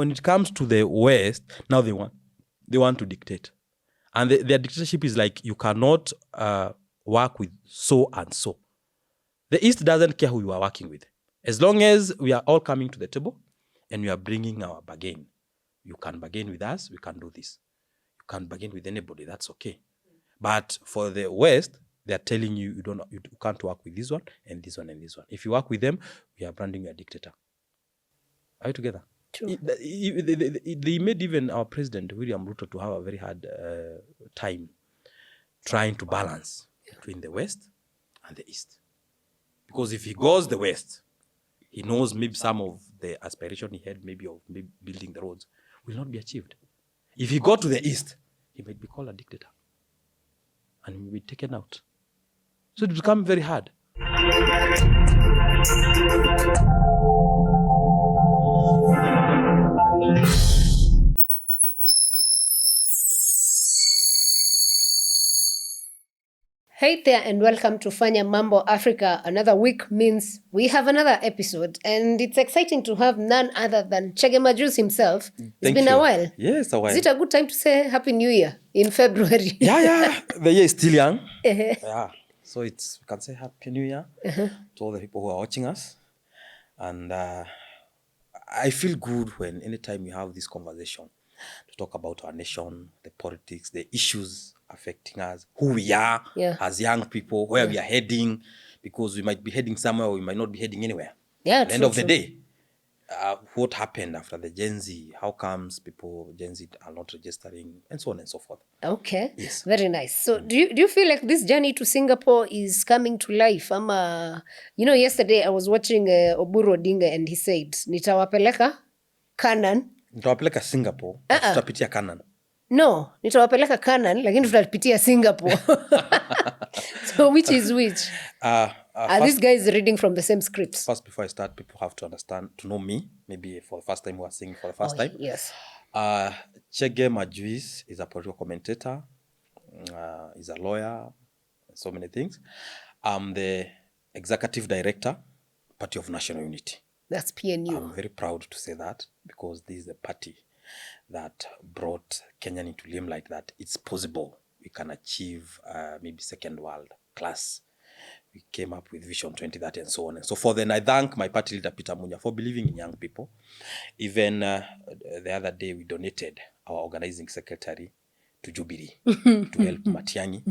when it comes to the West, now they want to dictate. And their dictatorship is like, you cannot work with so and so. The East doesn't care who you are working with. As long as we are all coming to the table and we are bringing our bargain. You can bargain with us, we can do this. You can't bargain with anybody, that's okay. But for the West, they are telling you, you can't work with this one and this one and this one. If you work with them, we are branding you a dictator. Are you together? True. They made even our president, William Ruto, to have a very hard time trying to balance between the West and the East. Because if he goes the West, he knows maybe some of the aspiration he had, maybe of building the roads, will not be achieved. If he go to the East, he might be called a dictator and he will be taken out. So it will become very hard. Hey there and welcome to Fanya Mambo Africa. Another week means we have another episode and it's exciting to have none other than Chege Majuice himself. It's been a while. Yes, a while. Is it a good time to say Happy New Year in February? Yeah. The year is still young. Yeah. So we can say Happy New Year to all the people who are watching us. And I feel good when anytime we have this conversation to talk about our nation, the politics, the issues affecting us, who we are as young people, where we are heading, because we might be heading somewhere or we might not be heading anywhere. Yeah, At the end of the day, what happened after the Gen Z? How comes Gen Z are not registering, and so on and so forth. Okay. Yes. Very nice. So do you feel like this journey to Singapore is coming to life? Yesterday I was watching Oburu Odinga and he said, nitawapeleka Canaan. Nitawapeleka Singapore, tutapitia Canaan. No, nitawapeleka Canaan, lakini tutapitia Singapore. So which is which? Are these guys reading from the same scripts? First, before I start, people have to to know me. Maybe for the first time, we are singing for the first time. Yes. Chege Majuice is a political commentator. He's a lawyer, so many things. I'm the executive director, Party of National Unity. That's PNU. I'm very proud to say that because this is the party that brought Kenya into limelight, that it's possible we can achieve maybe second world class. We came up with Vision 2030 and so on and so forth. And I thank my party leader, Peter Munya, for believing in young people. Even the other day, we donated our organizing secretary to Jubilee to help Matiang'i.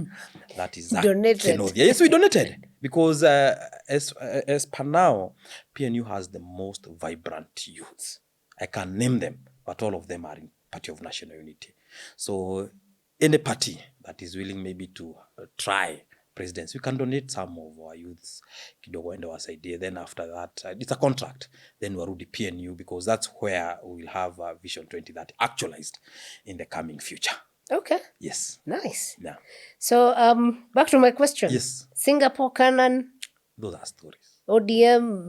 That is donated. Yes, we donated. Because as per now, PNU has the most vibrant youths. I can name them, but all of them are in Party of National Unity. So any party that is willing maybe to try presidents, we can donate some of our youths kidogo and our idea. Then after that, it's a contract. Then we'll do PNU because that's where we'll have a Vision 2030 actualized in the coming future. Okay. Yes. Nice. Yeah. So back to my question. Yes. Singapore, Canaan. Those are stories. ODM,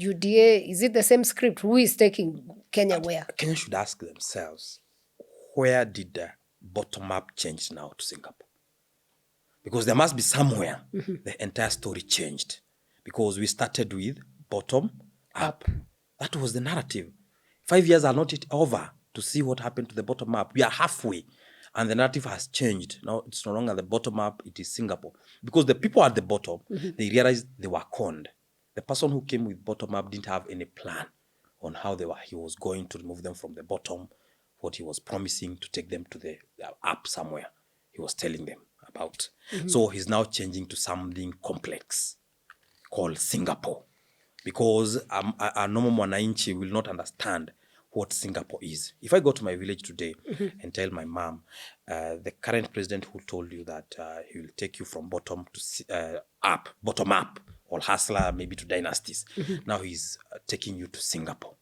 UDA, is it the same script? Who is taking Kenya where? Kenya should ask themselves, where did the bottom-up change now to Singapore? Because there must be somewhere the entire story changed. Because we started with bottom-up. That was the narrative. 5 years are not yet over to see what happened to the bottom-up. We are halfway. And the narrative has changed. Now it's no longer the bottom-up, it is Singapore. Because the people at the bottom, they realized they were conned. The person who came with bottom-up didn't have any plan on how he was going to remove them from the bottom, what he was promising to take them to the up somewhere. He was telling them about. So he's now changing to something complex called Singapore. Because a normal mwananchi will not understand what Singapore is. If I go to my village today and tell my mom, the current president who told you that he will take you from bottom to bottom up, or hustler maybe to dynasties. Now he's taking you to Singapore.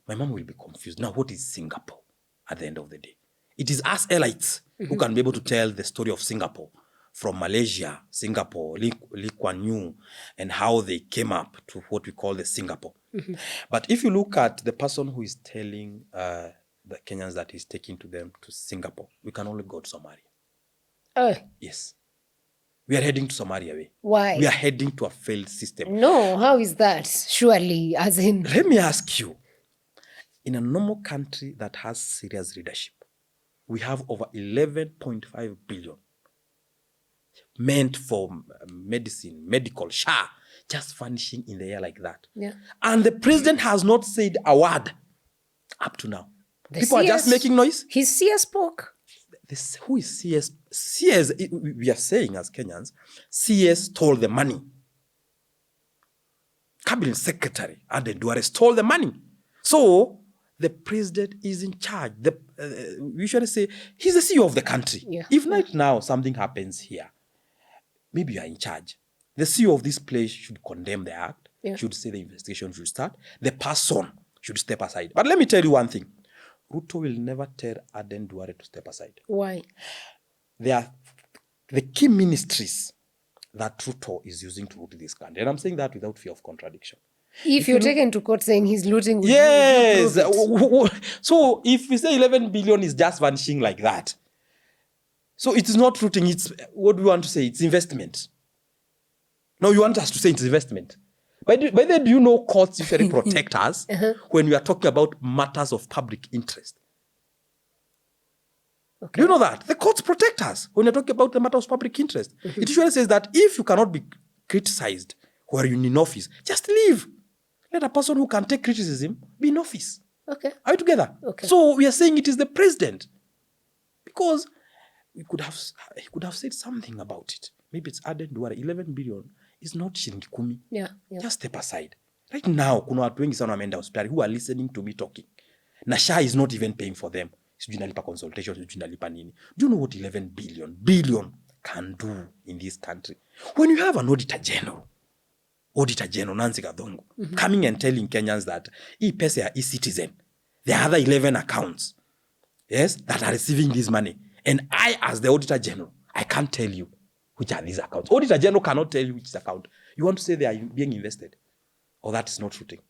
My mom will be confused. Now what is Singapore at the end of the day? It is us elites who can be able to tell the story of Singapore, from Malaysia, Singapore, Lee Kuan Yew, and how they came up to what we call the Singapore. But if you look at the person who is telling the Kenyans that he's taking them to Singapore, we can only go to Somalia. Yes. We are heading to Somalia. Why? We are heading to a failed system. No, how is that? Surely, as in... Let me ask you. In a normal country that has serious leadership, we have over 11.5 billion meant for medicine, medical, SHA, just vanishing in the air like that. Yeah. And the president has not said a word up to now. People are just making noise. His CS spoke. Who is CS? CS, we are saying as Kenyans, CS stole the money. Cabinet Secretary Aden Duale stole the money. So the president is in charge. We usually say he's the CEO of the country. Yeah. If right now something happens here, maybe you are in charge. The CEO of this place should condemn the act, should say the investigation should start. The person should step aside. But let me tell you one thing. Ruto will never tell Aden Duale to step aside. Why? They are the key ministries that Ruto is using to loot this country. And I'm saying that without fear of contradiction. If you're taken to court saying he's looting... Yes. So if we say 11 billion is just vanishing like that, so it is not looting, it's, what do we want to say? It's investment. No, you want us to say it's investment. By the way, do you know courts usually protect us when we are talking about matters of public interest? Okay. Do you know that? The courts protect us when you're talking about the matters of public interest. It usually says that if you cannot be criticized while you're in office, just leave. Let a person who can take criticism be in office. Okay. Are we together? Okay. So we are saying it is the president. Because he could have said something about it. Maybe it's Aden Duale, 11 billion is not shilingi kumi. Yeah. Just step aside. Right now, kuna watu wengi sana wameenda hospitali who are listening to me talking. Na SHA is not even paying for them. Sijui nalipa consultation, sijui nalipa nini. Do you know what 11 billion can do in this country? When you have an Auditor General, Nancy Gathongo, coming and telling Kenyans that hii pesa ya e-citizen, there are other 11 accounts, yes, that are receiving this money. And I, as the Auditor General, I can't tell you which are these accounts. Auditor General cannot tell you which is account. You want to say they are being invested? Or that is not shooting?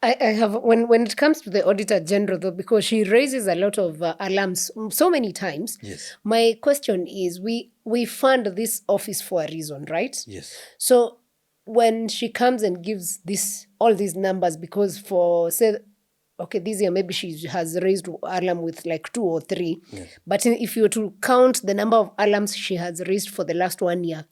I have, when it comes to the Auditor General, though, because she raises a lot of alarms so many times, yes. My question is, we fund this office for a reason, right? Yes. So when she comes and gives all these numbers, because for, say, okay, this year maybe she has raised alarm with like 2 or 3, yes. But if you were to count the number of alarms she has raised for the last 1 year,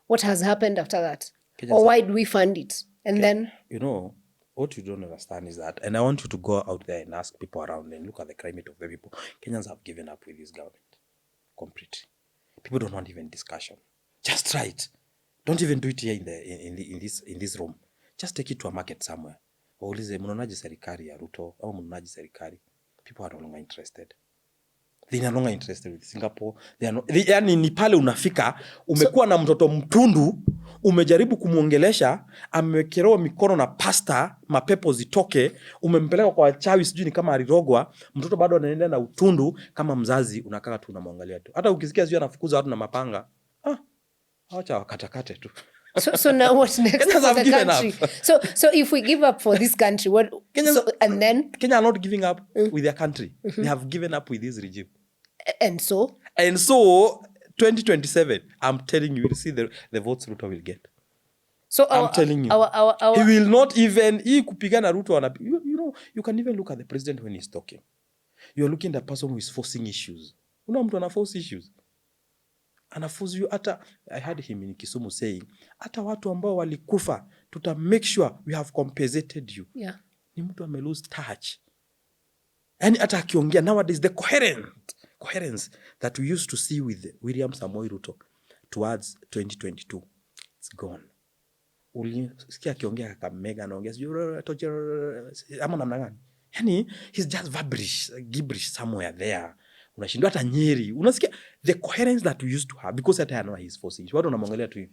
what has happened after that? Or why do we fund it? And then... You know, what you don't understand is that, and I want you to go out there and ask people around and look at the climate of the people. Kenyans have given up with this government completely. People don't want even discussion. Just try it. Don't even do it here in this room. Just take it to a market somewhere. Waulize mnaonaje serikali ya Ruto au mnaonaje serikali? People are no longer interested. They are no longer interested with Singapore. Yani ni pale unafika, umekuwa na mtoto mtundu, umejaribu kumuongelesha, amewekelewa mikono na pasta, mapepo zitoke, umempeleka kwa wachawi sijui ni kama alirogwa, mtoto bado anaendelea na utundu, kama mzazi unakaa tu unamwangalia tu. Hata ukisikia sijui anafukuza watu na mapanga, acha wakatakate tu. So now what next for the country? So if we give up for this country, what? And then Kenya are not giving up with their country. They have given up with this regime. And so 2027, I'm telling you, you'll see the votes Ruto will get. So I'm telling you, he will not even kupigana Ruto. You know, you can even look at the president when he's talking. You're looking at the person who is forcing issues. You know, mtu ana force issues. Anafuzu you ata, I heard him in Kisumu saying, ata watu ambao walikufa, tuta make sure we have compensated you. Yeah. Ni mtu ame lose touch. Yani ata akiongea nowadays, the coherence that we used to see with William Samoei Ruto towards 2022, it's gone. Sikia akiongea Kakamega, anaongea ama namna gani? Yani he's just gibberish somewhere there. Unashindwa hata Nyeri. Unasikia the coherence that we used to have, because at I know he's forcing. Watu wanamwangalia tu hivi.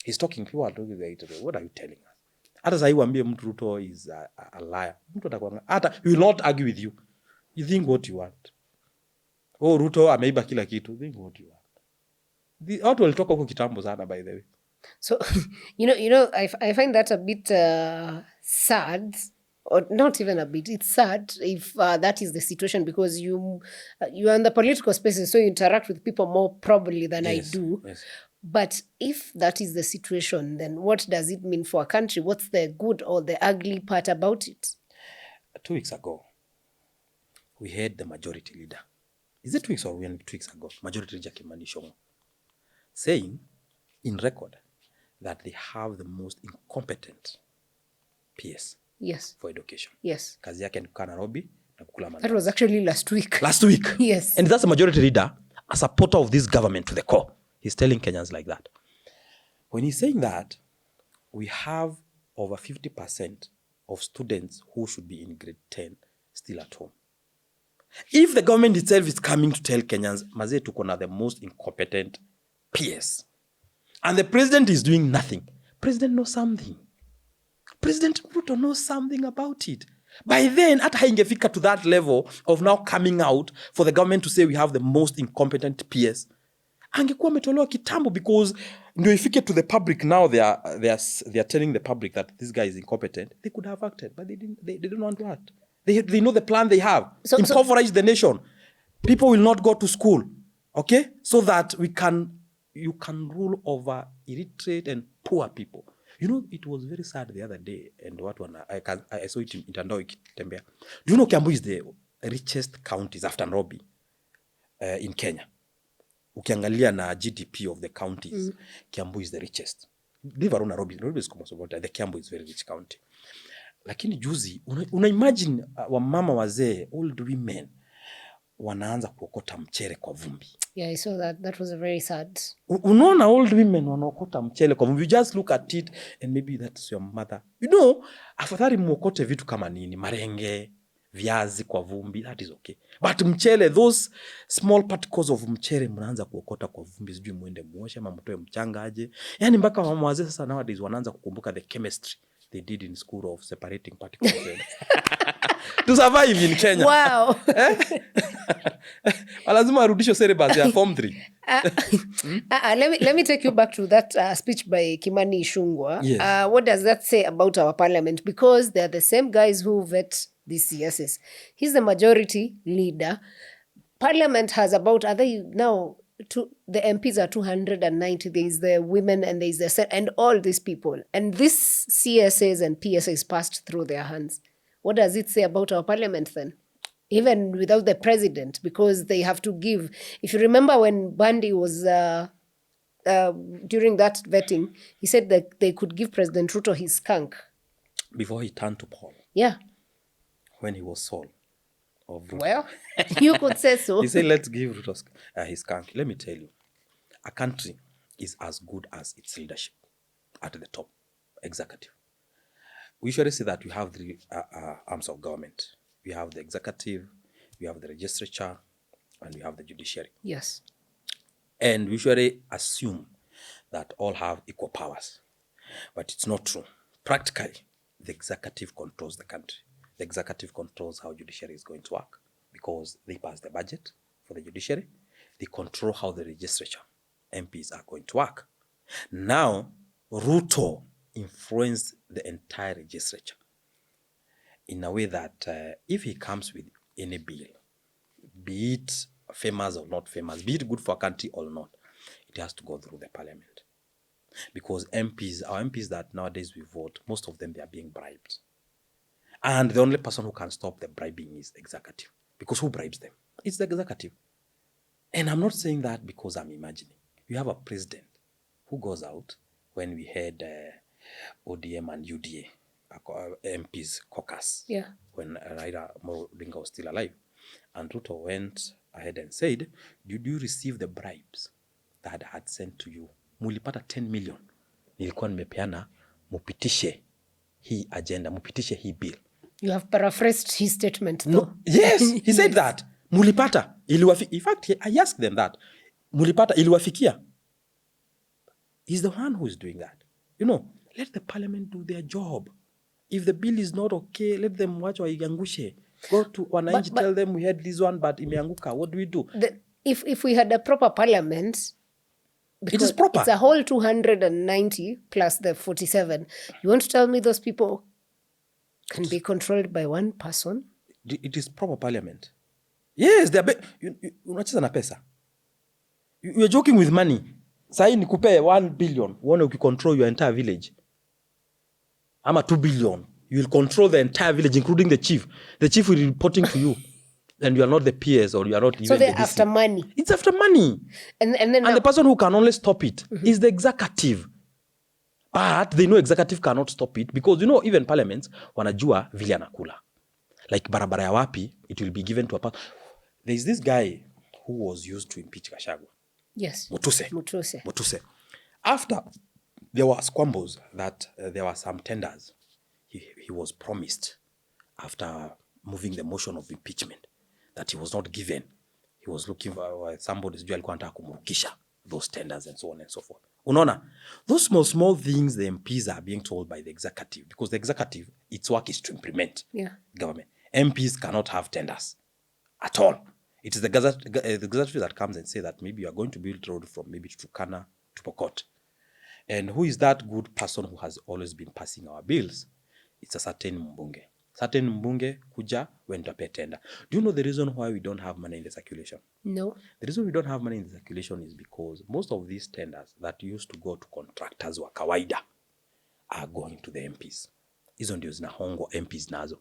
He's talking, people are talking like, what are you telling us? Hata sasa uambie mtu Ruto is a liar. Mtu atakwambia hata he will not argue with you. You think what you want. Oh, Ruto ameiba kila kitu. Think what you want. Watu walitoka huko kitambo sana, by the way. So you know I find that a bit sad. Or not even a bit. It's sad if that is the situation, because you are in the political spaces, so you interact with people more probably than yes, I do. Yes. But if that is the situation, then what does it mean for a country? What's the good or the ugly part about it? 2 weeks ago, we had the majority leader. Is it 2 weeks or 2 weeks ago? Majority leader Chege Majuice saying in record that they have the most incompetent PS Yes. for education. Yes. Kazi yake ni kukaa Nairobi na kukula mandazi. That was actually last week. Last week. Yes. And that's the majority leader, a supporter of this government to the core. He's telling Kenyans like that. When he's saying that, we have over 50% of students who should be in grade 10 still at home. If the government itself is coming to tell Kenyans, Mazee tuko na the most incompetent PS, and the president is doing nothing, president knows something. President Ruto knows something about it. By then, hata haingefika to that level of now coming out for the government to say we have the most incompetent PS. Angekuwa ametolewa kitambo, because ndio ifike to the public now they are telling the public that this guy is incompetent. They could have acted, but they didn't want to act. They know the plan they have. Impoverish the nation. People will not go to school, okay? So that you can rule over illiterate and poor people. You know, it was very sad the other day, and I saw it in Mitandao ikitembea. Do you know Kiambu is the richest counties after Nairobi in Kenya? Ukiangalia na GDP of the counties, Kiambu is the richest. Leave around Nairobi. Nairobi is almost about the Kiambu is very rich county. Lakini juzi, una imagine wamama wazee, old women, wanaanza kuokota mchere kwa vumbi. Yeah, I saw that. That was a very sad. Unaona old women wanaokota mchele kwa vumbi. You just look at it and maybe that's your mother. You know, afadhali muokote vitu kama nini, marenge, viazi kwa vumbi, that is okay. But mchele, those small particles of mchele mnaanza kuokota kwa vumbi, sijui muende muoshe ama mtoe mchanga aje. Yani mpaka mama wazee sasa nowadays wanaanza kukumbuka the chemistry they did in school of separating particles to survive in Kenya. Wow. Lazima arudisho syllabus ya form 3. Let me take you back to that speech by Kimani Ichung'wah. Yes. What does that say about our parliament? Because they're the same guys who vet these CSs. He's the majority leader. Parliament has about, the MPs are 290. There's the women and there's the and all these people. And this CSAs and PSAs passed through their hands. What does it say about our parliament then? Even without the president, because they have to give. If you remember when Bandi was, during that vetting, he said that they could give President Ruto his skunk. Before he turned to Paul. Yeah. When he was Saul of Ruto. Well, you could say so. He said, let's give Ruto his skunk. Let me tell you, a country is as good as its leadership at the top, executive. We usually say that we have three arms of government. We have the executive, we have the legislature, and we have the judiciary. Yes. And we usually assume that all have equal powers. But it's not true. Practically, the executive controls the country. The executive controls how judiciary is going to work, because they pass the budget for the judiciary. They control how the legislature, MPs, are going to work. Now, Ruto influenced the entire legislature in a way that if he comes with any bill, be it famous or not famous, be it good for a country or not, it has to go through the parliament. Because MPs, our MPs that nowadays we vote, most of them, they are being bribed. And the only person who can stop the bribing is the executive. Because who bribes them? It's the executive. And I'm not saying that because I'm imagining. You have a president who goes out when we had ODM and UDA, MPs caucus, when Raila Odinga was still alive. And Ruto went ahead and said, did you receive the bribes that I had sent to you? Mulipata 10 million. Nilikuwa nimepeana, mupitishe hii agenda, mupitishe hii bill. You have paraphrased his statement, though. No, yes, he said that. Mulipata. In fact, I asked them that. Mulipata, iliwafikia. He's the one who is doing that. You know, let the parliament do their job. If the bill is not okay, let them watch waiangushe. Go to wananchi, tell them we had this one, but imeanguka. What do we do? If we had a proper parliament, it is proper. It's a whole 290 plus the 47. You want to tell me those people can be controlled by one person? It is proper parliament. Yes, they are. Unacheza na pesa. You are joking with money. Sahi nikupe 1 billion, uone ukicontrol your entire village. Ama 2 billion, You will control the entire village, including the chief. The chief will be reporting to you. And you are not the PS or you are not even So they're the DC. after money. It's after money. And then And the person who can only stop it is the executive. But they know executive cannot stop it because, even parliaments, wanajua vile anakula. Like barabara ya wapi, it will be given to a person. There's this guy who was used to impeach Gachagua. Yes. Mutuse. After there were squambles that there were some tenders he was promised after moving the motion of impeachment that he was not given. He was looking for somebody sijui alikuwa anataka kumrukisha those tenders and so on and so forth. Unaona? Those small things the MPs are being told by the executive because the executive, its work is to implement government. MPs cannot have tenders at all. It is the executive that comes and say that maybe you are going to build road from maybe Turkana to Pokot. And who is that good person who has always been passing our bills? It's a certain Mbunge. Certain Mbunge kuja when to pay tender. Do you know the reason why we don't have money in the circulation? No. The reason we don't have money in the circulation is because most of these tenders that used to go to contractors wa kawaida are going to the MPs. Hizo ndio zinahongwa MPs nazo.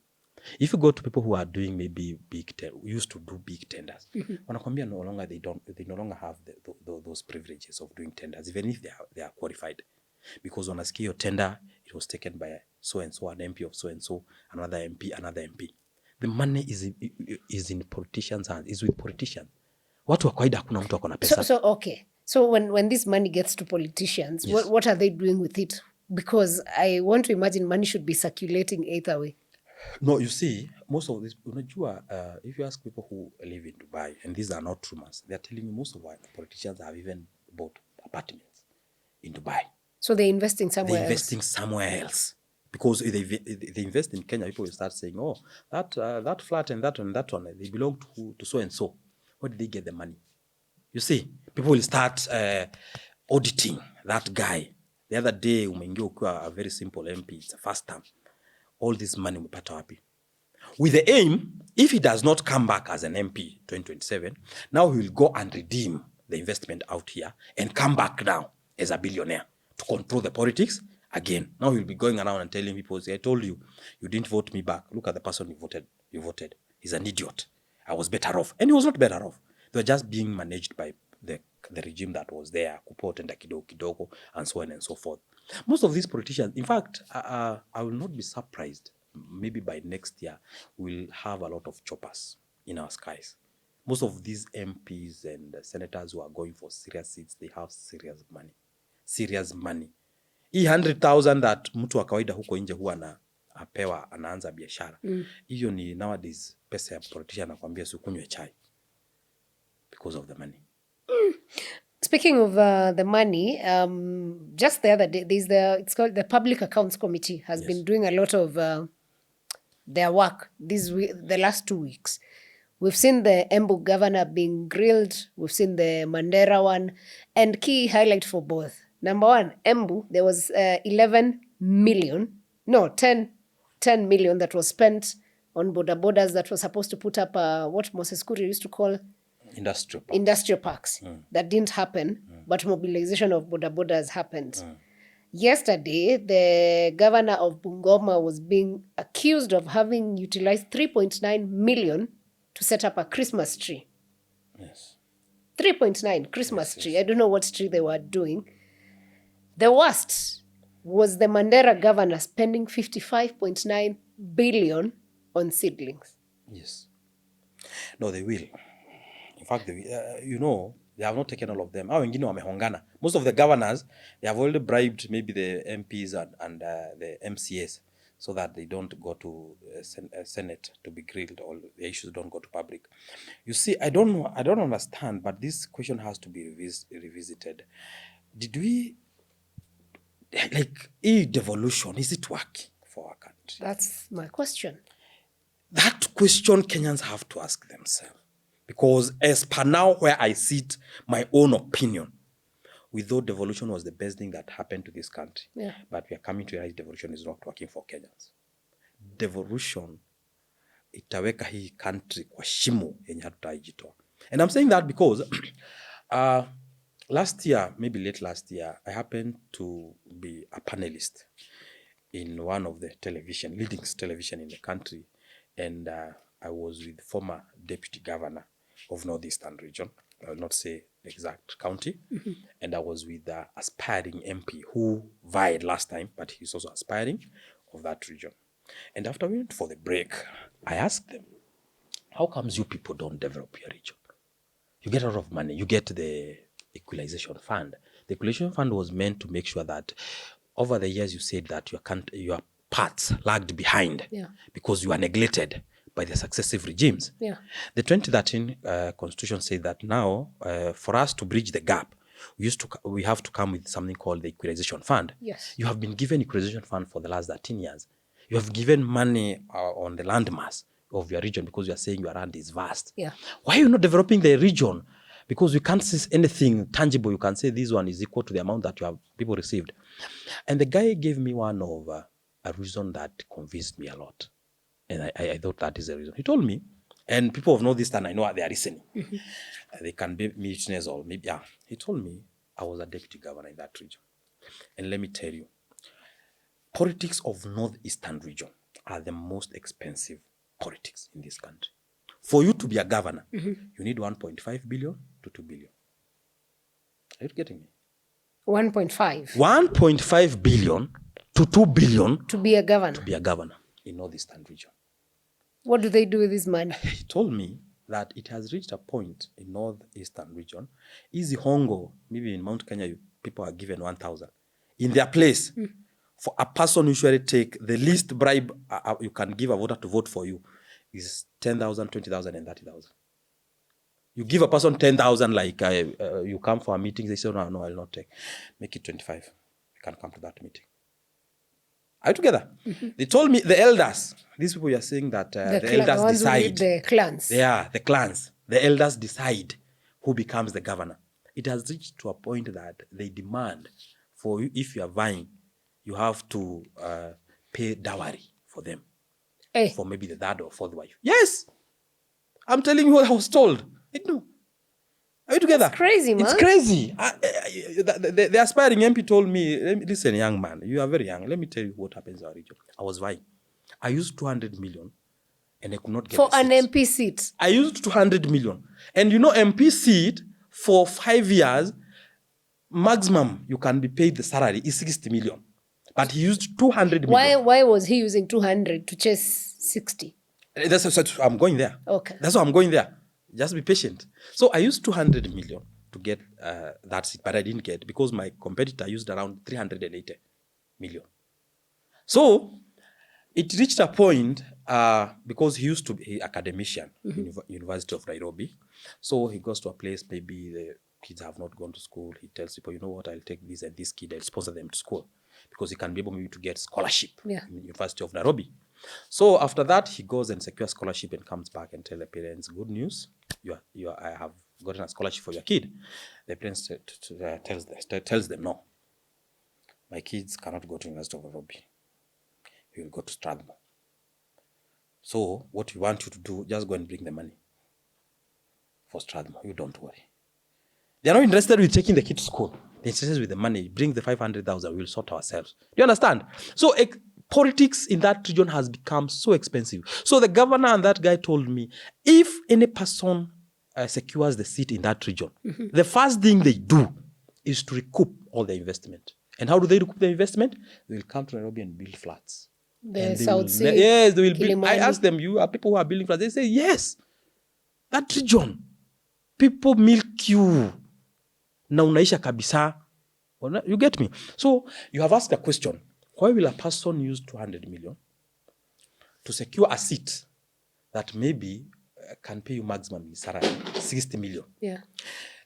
If you go to people who are doing maybe used to do big tenders, wanakwambia no longer they no longer have those privileges of doing tenders, even if they are qualified, because wanasikia your tender, it was taken by so and so, an MP of so and so, another MP. The money is in politicians' hands, is with politicians. Watu wa kawaida hakuna mtu akona pesa. So okay. So when this money gets to politicians, yes, what are they doing with it? Because I want to imagine money should be circulating either way. No, you see, most of this, unajua, if you ask people who live in Dubai, and these are not rumors, they're telling you most of our politicians have even bought apartments in Dubai. So they're investing somewhere They're investing somewhere else. Because if they invest in Kenya, people will start saying, oh, that flat and that one, they belong to so and so. Where did they get the money? You see, people will start auditing that guy. The other day, umeingia ukiwa a very simple MP, it's a first term. All this money umepata wapi? With the aim, if he does not come back as an MP 2027, now he will go and redeem the investment out here and come back now as a billionaire to control the politics again. Now he'll be going around and telling people, I told you, you didn't vote me back. Look at the person you voted. He's an idiot. I was better off. And he was not better off. They were just being managed by the regime that was there, kupotenda kidogo, and so on and so forth. Most of these politicians, in fact, I will not be surprised, maybe by next year, we'll have a lot of choppers in our skies. Most of these MPs and senators who are going for serious seats, they have serious money. Serious money. Hii 100,000 that mtu wa kawaida huko nje huwa apewa anaanza biashara. Hiyo ni nowadays pesa ya politician anakuambia sikunywe chai because of the money. Speaking of the money, just the other day, it's called the Public Accounts Committee has been doing a lot of their work the last 2 weeks. We've seen the Embu governor being grilled. We've seen the Mandera one. And key highlight for both. Number one, Embu, there was 10 million that was spent on boda that was supposed to put up what Moses Kuri used to call industrial parks. That didn't happen, but mobilization of boda has happened. Yesterday, the governor of Bungoma was being accused of having utilized 3.9 million to set up a Christmas tree. Yes. 3.9 Christmas tree. I don't know what tree they were doing. The worst was the Mandera governor spending 55.9 billion on seedlings. Yes. No, they will. In fact, they have not taken all of them. Wengine wamehongana. Most of the governors, they have already bribed maybe the MPs and the MCAs so that they don't go to Senate to be grilled or the issues don't go to public. You see, I don't understand, but this question has to be revisited. Did we, devolution, is it working for our country? That's my question. That question Kenyans have to ask themselves. Because as per now, where I sit, my own opinion, we thought devolution was the best thing that happened to this country. Yeah. But we are coming to realize devolution is not working for Kenyans. Devolution, itaweka hii country kwa shimo yenye hatutaijitoa. And I'm saying that because last year, maybe late last year, I happened to be a panelist in one of the leading television in the country, and I was with former deputy governor of Northeastern region. I will not say the exact county. And I was with the aspiring MP who vied last time, but he's also aspiring of that region. And after we went for the break, I asked them, how comes you people don't develop your region? You get a lot of money. You get the equalization fund. The equalization fund was meant to make sure that over the years you said that your parts lagged behind because you are neglected by the successive regimes. The 2013 constitution said that now, for us to bridge the gap, we have to come with something called the equalization fund. You have been given equalization fund for the last 13 years. You have given money on the landmass of your region because you are saying your land is vast. Why are you not developing the region? Because we can't see anything tangible. You can say this one is equal to the amount that people received. And the guy gave me one of a reason that convinced me a lot. And I thought that is the reason. He told me, and people of Northeastern, I know they are listening. They can be listeners or maybe, He told me I was a deputy governor in that region. And let me tell you, politics of Northeastern region are the most expensive politics in this country. For you to be a governor, you need 1.5 billion to 2 billion. Are you getting me? 1.5. 1.5 billion to 2 billion to be a governor. To be a governor in Northeastern region. What do they do with this money? He told me that it has reached a point in Northeastern region. Easy hongo, maybe in Mount Kenya, people are given 1,000. In their place, for a person who usually take the least bribe you can give a voter to vote for you is 10,000, 20,000, and 30,000. You give a person 10,000, like you come for a meeting, they say, no, I'll not take. Make it 25. You can come to that meeting. Are you together? They told me the elders, these people are saying that the elders decide. The clans. Yeah, the clans. The elders decide who becomes the governor. It has reached to a point that they demand for you, if you are vying, you have to pay dowry for them. For maybe the third or fourth wife. Yes! I'm telling you what I was told. No. Are you together? It's crazy, man. It's crazy. The aspiring MP told me, listen, young man, you are very young. Let me tell you what happens in our region. I was vying. I used 200 million and I could not get for a seat. An MP seat. I used 200 million. And you know, MP seat for 5 years, maximum you can be paid the salary is 60 million. But he used 200 million. Why was he using 200 to chase 60? That's I'm going there. Okay. That's why I'm going there. Just be patient. So I used 200 million to get that seat, but I didn't get because my competitor used around 380 million. So it reached a point because he used to be an academician in University of Nairobi. So he goes to a place, maybe the kids have not gone to school. He tells people, you know what, I'll take this and this kid, I'll sponsor them to school because he can be able maybe to get scholarship in the University of Nairobi. So after that, he goes and secures scholarship and comes back and tells the parents, good news, I have gotten a scholarship for your kid. The parents tells them, no, my kids cannot go to University of Nairobi. You will go to Strathmore. So what we want you to do, just go and bring the money for Strathmore. You don't worry. They are not interested with taking the kid to school. They're interested with the money. Bring the 500,000. We'll sort ourselves. Do you understand? So politics in that region has become so expensive. So the governor and that guy told me, if any person secures the seat in that region, the first thing they do is to recoup all the investment. And how do they recoup the investment? They will come to Nairobi and build flats. The South Sea. Yes, they will build. I asked them, you are people who are building flats. They say, yes. That region, people milk you. Na unaisha kabisa. You get me? So you have asked a question. Why will a person use 200 million to secure a seat that maybe can pay you maximum salary, 60 million? Yeah.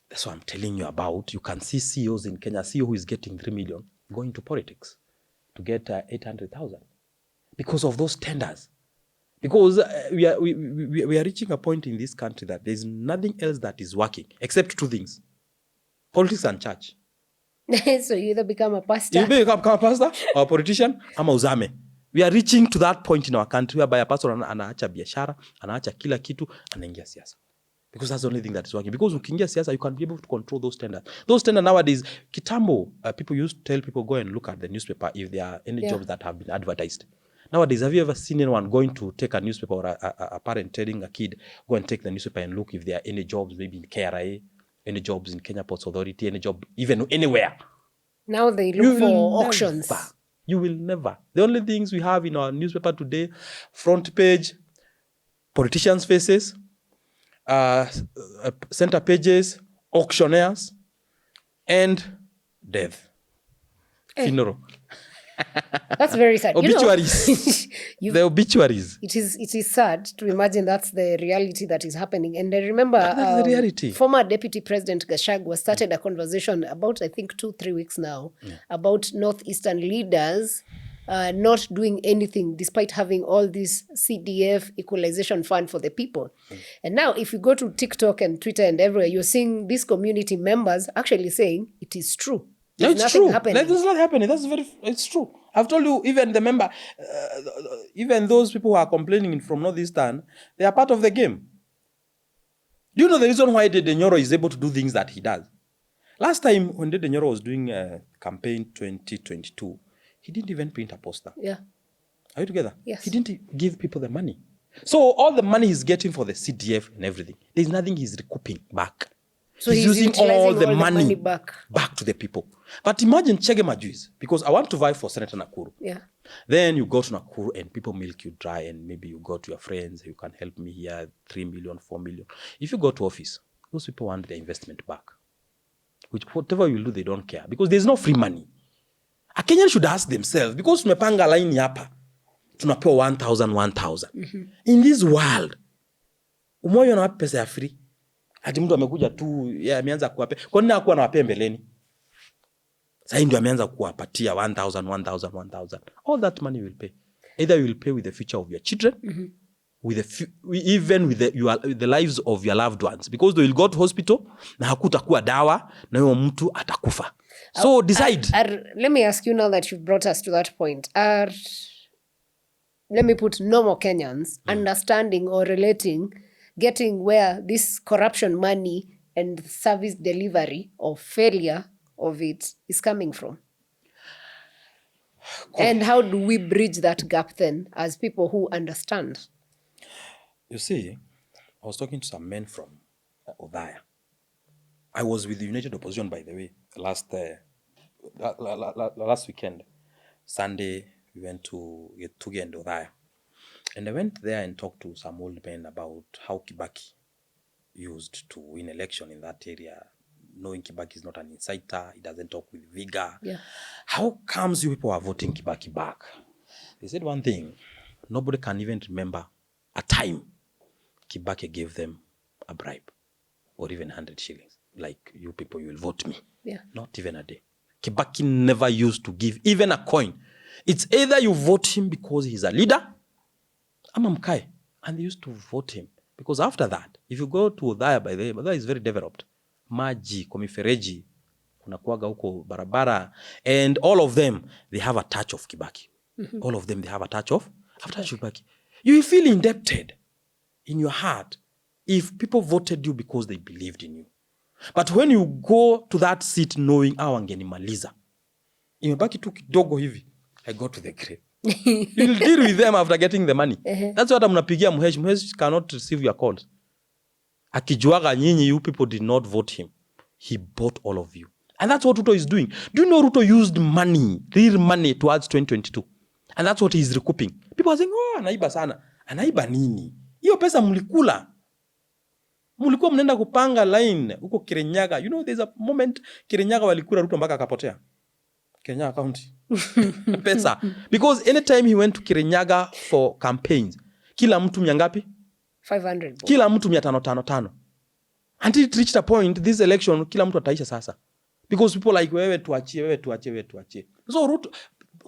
That's what I'm telling you about. You can see CEOs in Kenya, CEO who is getting 3 million, going to politics to get 800,000 because of those tenders. Because we are reaching a point in this country that there's nothing else that is working except two things: politics and church. So you either become a pastor. You become a pastor or a politician, ama uzame. We are reaching to that point in our country whereby a pastor anaacha biashara, anaacha kila kitu, anaingia siasa. Because that's the only thing that is working. Because ukiingia siasa, you can be able to control those tenders. Those tenders nowadays, kitambo, people used to tell people, go and look at the newspaper if there are any jobs that have been advertised. Nowadays, have you ever seen anyone going to take a newspaper or a parent telling a kid, go and take the newspaper and look if there are any jobs, maybe in KRA, any jobs in Kenya Ports Authority, any job, even anywhere? Now they look for auctions. You will never. The only things we have in our newspaper today, front page, politicians' faces, center pages, auctioneers, and death. Funeral. That's very sad. Obituaries. The obituaries. It is sad to imagine that's the reality that is happening. And I remember the reality. Former Deputy President Gachagua started a conversation about, I think, 2-3 weeks now, about Northeastern leaders not doing anything despite having all this CDF equalization fund for the people. And now if you go to TikTok and Twitter and everywhere, you're seeing these community members actually saying it is true. It's true. Like, it's not happening. It's true. I've told you, even the member, even those people who are complaining from Northeastern, they are part of the game. Do you know the reason why Dede Nyoro is able to do things that he does? Last time when Dede Nyoro was doing a campaign 2022, he didn't even print a poster. Yeah. Are you together? Yes. He didn't give people the money. So all the money he's getting for the CDF and everything, there's nothing he's recouping back. So he's using all the money back to the people. But imagine Chege Majuice, because I want to vie for Senator Nakuru. Yeah. Then you go to Nakuru and people milk you dry, and maybe you go to your friends, you can help me here, 3 million, 4 million. If you go to office, those people want their investment back. Which whatever you do, they don't care, because there's no free money. A Kenyan should ask themselves, because tumepanga line hapa, tunapewa 1,000. In this world, umoyo na wapi pesa ya free? Ati mtu amekuja tu, ameanza kuwape. Kwa nini hakuwa anawape mbeleni? Sasa ndio ameanza kuwapatia 1,000. All that money will pay. Either you will pay with the future of your children, even with the lives of your loved ones, because they will go to hospital na hakutakuwa dawa na huyo mtu atakufa. So decide. Let me ask you now that you've brought us to that point. Let me put normal Kenyans understanding or relating, getting where this corruption money and service delivery or failure of it is coming from. And how do we bridge that gap then as people who understand? You see, I was talking to some men from Othaya. I was with the United Opposition, by the way, last weekend. Sunday, we went to Getuge and Othaya. And I went there and talked to some old men about how Kibaki used to win election in that area, knowing Kibaki is not an insider, he doesn't talk with vigor. Yeah. How comes you people are voting Kibaki back? They said one thing, nobody can even remember a time Kibaki gave them a bribe or even 100 shillings. Like, you people, you will vote me. Yeah. Not even a day. Kibaki never used to give even a coin. It's either you vote him because he's a leader, ama mkae. And they used to vote him. Because after that, if you go to Othaya, by the way, Othaya is very developed. Maji, kwa mifereji, kuna kuaga huko barabara. And all of them, they have a touch of Kibaki. All of them, they have a touch of Kibaki. You will feel indebted in your heart if people voted you because they believed in you. But when you go to that seat knowing wangenimaliza, imebaki tu kidogo hivi, I go to the grave. You'll deal with them after getting the money. That's what mnapigia Muhesh. Muhesh cannot receive your calls. Akijuaga nyinyi, you people did not vote him. He bought all of you. And that's what Ruto is doing. Do you know Ruto used money, real money, towards 2022? And that's what he's recouping. People are saying, oh, anaiba sana. Anaiba nini? Hiyo pesa mlikula. Mulikuwa mnaenda kupanga line huko Kirinyaga. You know, there's a moment Kirinyaga walikula Ruto mpaka akapotea. Kirinyaga County. Pesa. Because anytime he went to Kirinyaga for campaigns, kila mtu mnyangapi? 500. Kila mtu 500. Until it reached a point, this election, kila mtu ataisha sasa. Because people like, wewe tuachie. So Ruto,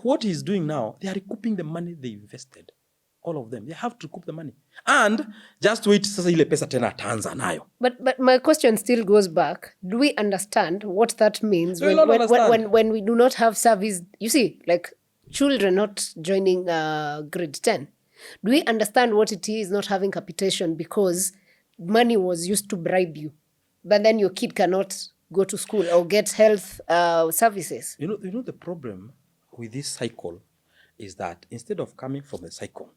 what he's doing now, they are recouping the money they invested. All of them. They have to recoup the money. And just wait, sasa ile pesa tena ataanza nayo. But my question still goes back. Do we understand what that means when we do not have service? You see, like children not joining grade 10. Do we understand what it is not having capitation because money was used to bribe you, but then your kid cannot go to school or get health services. You know the problem with this cycle is that instead of coming from the cycle,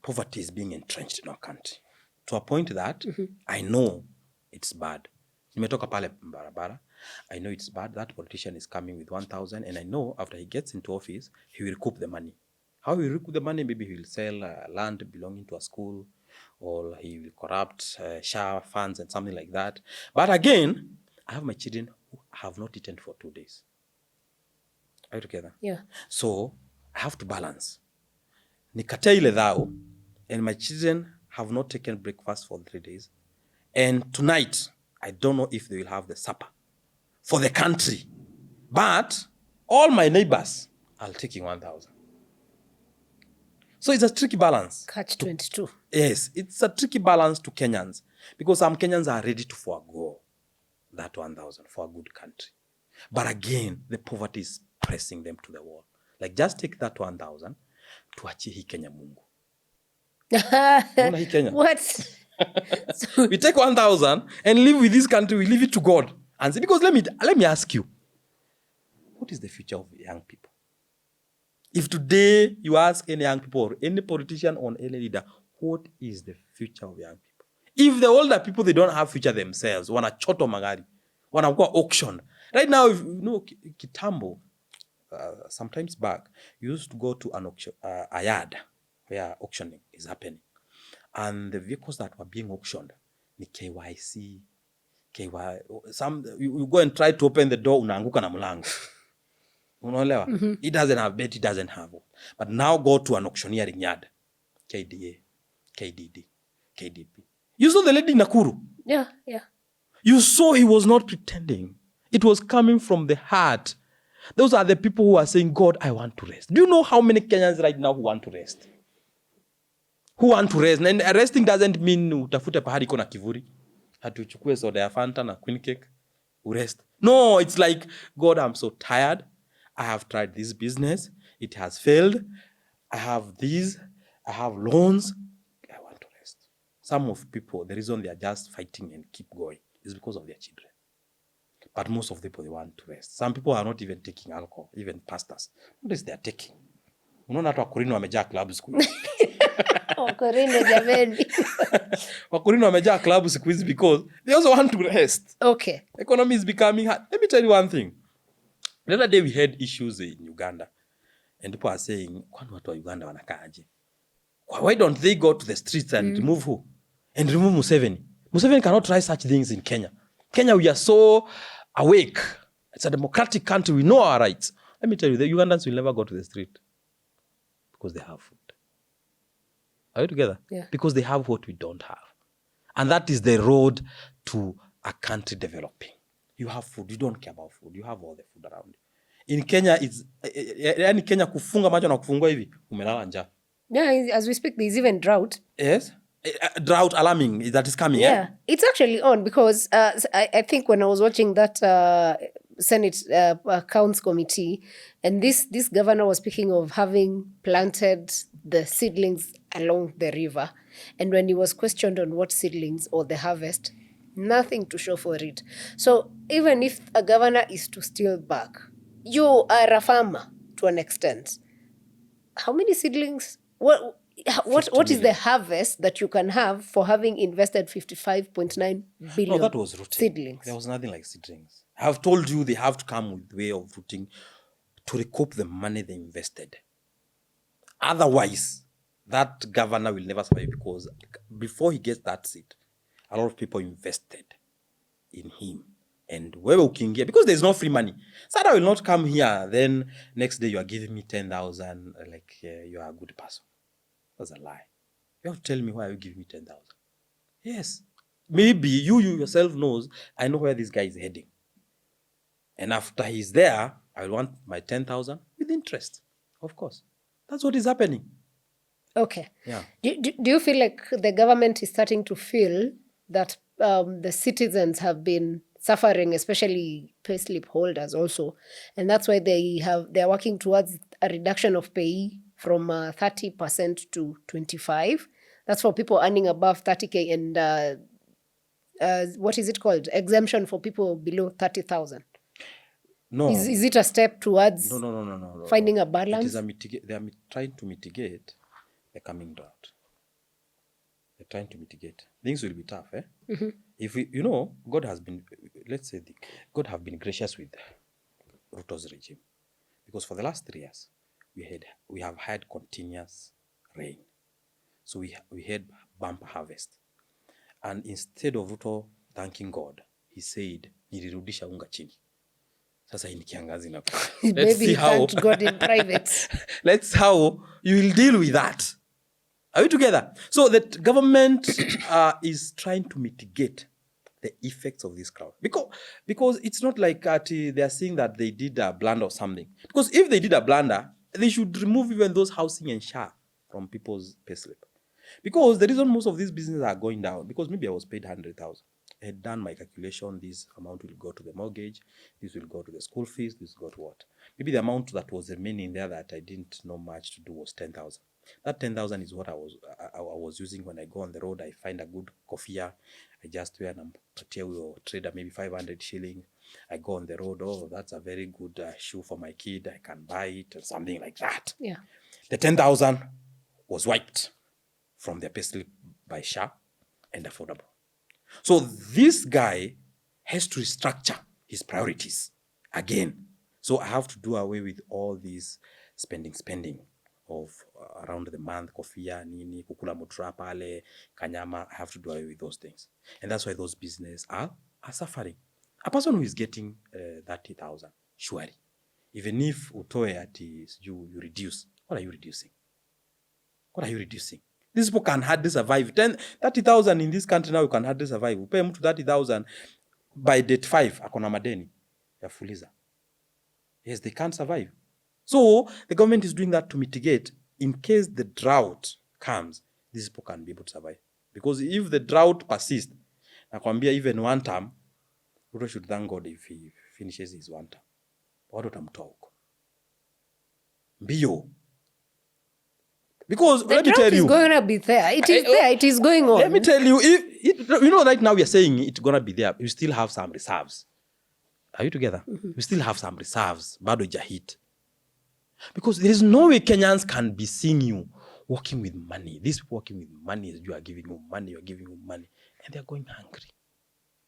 poverty is being entrenched in our country to a point that I know it's bad. Nimetoka pale barabara. I know it's bad. That politician is coming with 1,000, and I know after he gets into office, he will recoup the money. How he will recoup the money? Maybe he will sell land belonging to a school, or he will corrupt SHA funds and something like that. But again, I have my children who have not eaten for 2 days. Are you together? Yeah. So I have to balance. Nikatea ile dhao, and my children have not taken breakfast for 3 days. And tonight, I don't know if they will have the supper for the country. But all my neighbors are taking 1,000. So it's a tricky balance. Catch 22. Yes, it's a tricky balance to Kenyans, because some Kenyans are ready to forego that 1,000 for a good country. But again, the poverty is pressing them to the wall. Like, just take that 1,000 tuachie hii Kenya Mungu. Unaona hii Kenya? What? We take 1,000 and live with this country. We leave it to God. And say, because let me ask you, what is the future of young people? If today you ask any young people or any politician or any leader, what is the future of young people? If the older people, they don't have future themselves, wanachoto magari, wanakuwa auction. Right now, if you know kitambo, sometimes back, you used to go to an auction, a yard where auctioning is happening. And the vehicles that were being auctioned, ni KYC, you go and try to open the door, unaanguka na mlango. Unaelewa? It doesn't have bet, it doesn't have what. But now go to an auctioneering yard. KDA, KDD, KDP. You saw the lady in Nakuru? Yeah. You saw he was not pretending. It was coming from the heart. Those are the people who are saying, God, I want to rest. Do you know how many Kenyans right now who want to rest? Who want to rest? And resting doesn't mean utafute pahali iko na kivuri. Hatuchukue soda ya Fanta na queen cake. Urest. No, it's like, God, I'm so tired. I have tried this business. It has failed. I have these. I have loans. I want to rest. Some of people, the reason they are just fighting and keep going is because of their children. But most of the people, they want to rest. Some people are not even taking alcohol, even pastors. Notice they are taking. Unaona hata wakorino wamejaa club siku hizi. Wakorino jameni. Wakorino wamejaa club siku hizi because they also want to rest. Okay. Economy is becoming hard. Let me tell you one thing. The other day we had issues in Uganda. And people are saying, kwani watu wa Uganda wanakaaje? Why don't they go to the streets and remove who? And remove Museveni. Museveni cannot try such things in Kenya. Kenya, we are so awake. It's a democratic country. We know our rights. Let me tell you, the Ugandans will never go to the street because they have food. Are we together? Yeah. Because they have what we don't have. And that is the road to a country developing. You have food. You don't care about food. You have all the food around you. In Kenya, it's yani Kenya kufunga macho na kufungua hivi, umelala njaa. Yeah, as we speak, there's even drought. Yes. Drought alarming that is coming. Yeah, it's actually on because I think when I was watching that Senate Accounts Committee, and this governor was speaking of having planted the seedlings along the river. And when he was questioned on what seedlings or the harvest, nothing to show for it. So even if a governor is to steal back, you are a farmer to an extent. How many seedlings? What is the harvest that you can have for having invested 55.9 billion? No, that was rooting. Seedlings. There was nothing like seedlings. I have told you they have to come with way of rooting to recoup the money they invested. Otherwise, that governor will never survive because before he gets that seat, a lot of people invested in him. And wewe ukiingia, because there's no free money. Sada will not come here, then next day you are giving me 10,000, like you are a good person. That's a lie. You have to tell me why you give me 10,000. Yes. Maybe you yourself knows, I know where this guy is heading. And after he's there, I will want my 10,000 with interest. Of course. That's what is happening. Okay. Yeah. Do you feel like the government is starting to feel that the citizens have been suffering, especially payslip holders also, and that's why they are working towards a reduction of pay from 30% to 25%? That's for people earning above 30K and what is it called? Exemption for people below 30,000. No. Is it a step towards No. finding a It balance? is they are trying to mitigate the coming drought. They're trying to mitigate. Things will be tough, eh? If we, God has been, let's say, God have been gracious with Ruto's regime, because for the last 3 years, we have had continuous rain, so we had bumper harvest, and instead of Ruto thanking God, he said nilirudisha unga chini. Sasa hii ni kiangazi na let's see how God in private. let's how you will deal with that. Are we together? So the government is trying to mitigate the effects of this crowd. Because it's not like they are saying that they did a blunder or something. Because if they did a blunder, they should remove even those housing and SHA from people's payslip. Because the reason most of these businesses are going down, because maybe I was paid 100,000. I had done my calculation, this amount will go to the mortgage, this will go to the school fees, this will go to what? Maybe the amount that was remaining there that I didn't know much to do was 10,000. That 10,000 is what I was using when I go on the road. I find a good coffee, I just wear and tell your trader maybe 500 shilling. I go on the road, oh, that's a very good shoe for my kid, I can buy it, or something like that. Yeah. The 10,000 was wiped from their payslip by SHA and affordable. So this guy has to restructure his priorities again. So I have to do away with all these spending of around the month, kofia, nini, kukula mutura pale, kanyama. I have to do away with those things. And that's why those businesses are suffering. A person who is getting 30,000, surely, even if utoe at you reduce, what are you reducing? What are you reducing? These people can hardly survive. 30,000 in this country now, you can hardly survive. You pay mtu 30,000 by date 5, akona madeni ya fuliza. Yes, they can't survive. So the government is doing that to mitigate in case the drought comes, these people can be able to survive. Because if the drought persists, nakwambia even one term, Ruto should thank God if he finishes his one term. Watu watamtoa huko mbio. Because let me tell you, the drought is going to be there. It is there. It is going on. Let me tell you, right now we are saying it's going to be there. We still have some reserves. Are you together? We still have some reserves. Bado jahit. Because there is no way Kenyans can be seeing you working with money. These people working with money, you are giving them money, you are giving them money, and they are going hungry.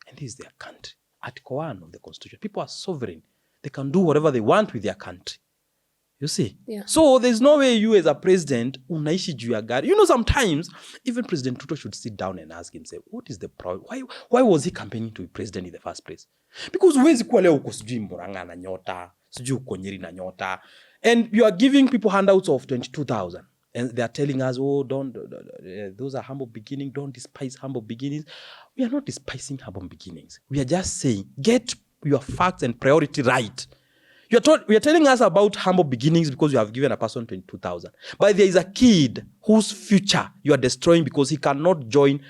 And this is their country. Article 1 of the Constitution. People are sovereign. They can do whatever they want with their country. You see? Yeah. So there's no way you as a president, unaishi juu ya gari. Sometimes even President Ruto should sit down and ask himself, what is the problem? Why was he campaigning to be president in the first place? Because huwezi kuwa leo uko sijui Murang'a na nyota, sijui uko Nyeri na nyota, and you are giving people handouts of 22,000. And they are telling us, oh, don't, those are humble beginnings, don't despise humble beginnings. We are not despising humble beginnings. We are just saying, get your facts and priority right. We are telling us about humble beginnings because you have given a person 22,000. But there is a kid whose future you are destroying because he cannot join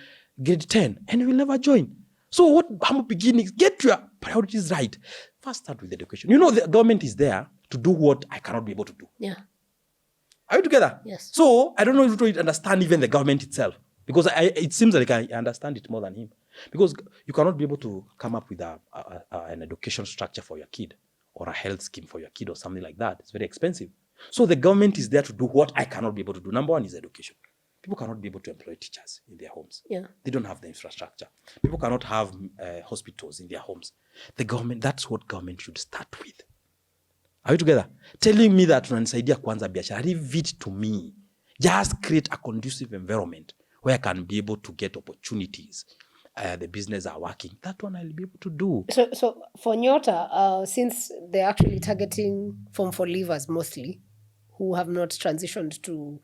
grade 10 and he will never join. So what humble beginnings? Get your priorities right. First start with education. The government is there to do what I cannot be able to do. Yeah. Are we together? Yes. So I don't know if you understand even the government itself, because it seems like I understand it more than him. Because you cannot be able to come up with an education structure for your kid or a health scheme for your kid or something like that. It's very expensive. So the government is there to do what I cannot be able to do. Number one is education. People cannot be able to employ teachers in their homes. Yeah. They don't have the infrastructure. People cannot have hospitals in their homes. The government, that's what government should start with. Are we together? Telling me that unanisaidia kuanza biashara, leave it to me. Just create a conducive environment where I can be able to get opportunities. The business are working. That one I'll be able to do. So for Nyota, since they're actually targeting Form 4 leavers mostly, who have not transitioned to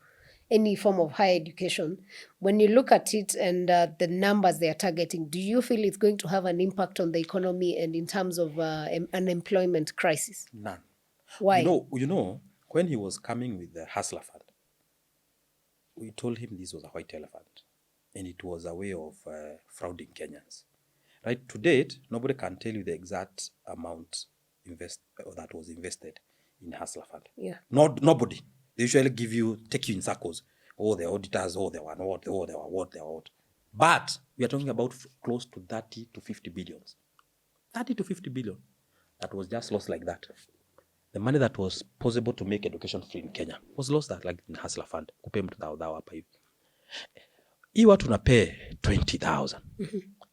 any form of higher education, when you look at it and the numbers they are targeting, do you feel it's going to have an impact on the economy and in terms of unemployment crisis? None. Why? When he was coming with the Hustler Fund, we told him this was a white elephant, and it was a way of frauding Kenyans. Right? To date, nobody can tell you the exact amount that was invested in Hustler Fund. Yeah. Nobody. They usually take you in circles. oh, the auditors, oh, they were what, oh, they were what, they were what. But we are talking about close to 30 to 50 billions. 30 to 50 billion that was just lost like that. The money that was possible to make education free in Kenya was lost that like in Hustler Fund. Kupe mtu dhao hapa hivi. Hii watu napay 20,000.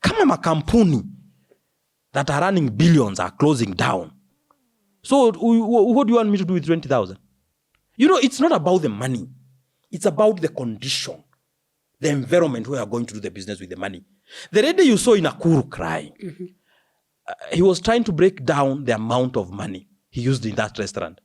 Kama makampuni that are running billions are closing down. So what do you want me to do with 20,000? You know, it's not about the money. It's about the condition, the environment where you are going to do the business with the money. The lady you saw in Nakuru crying, he was trying to break down the amount of money he used in that restaurant.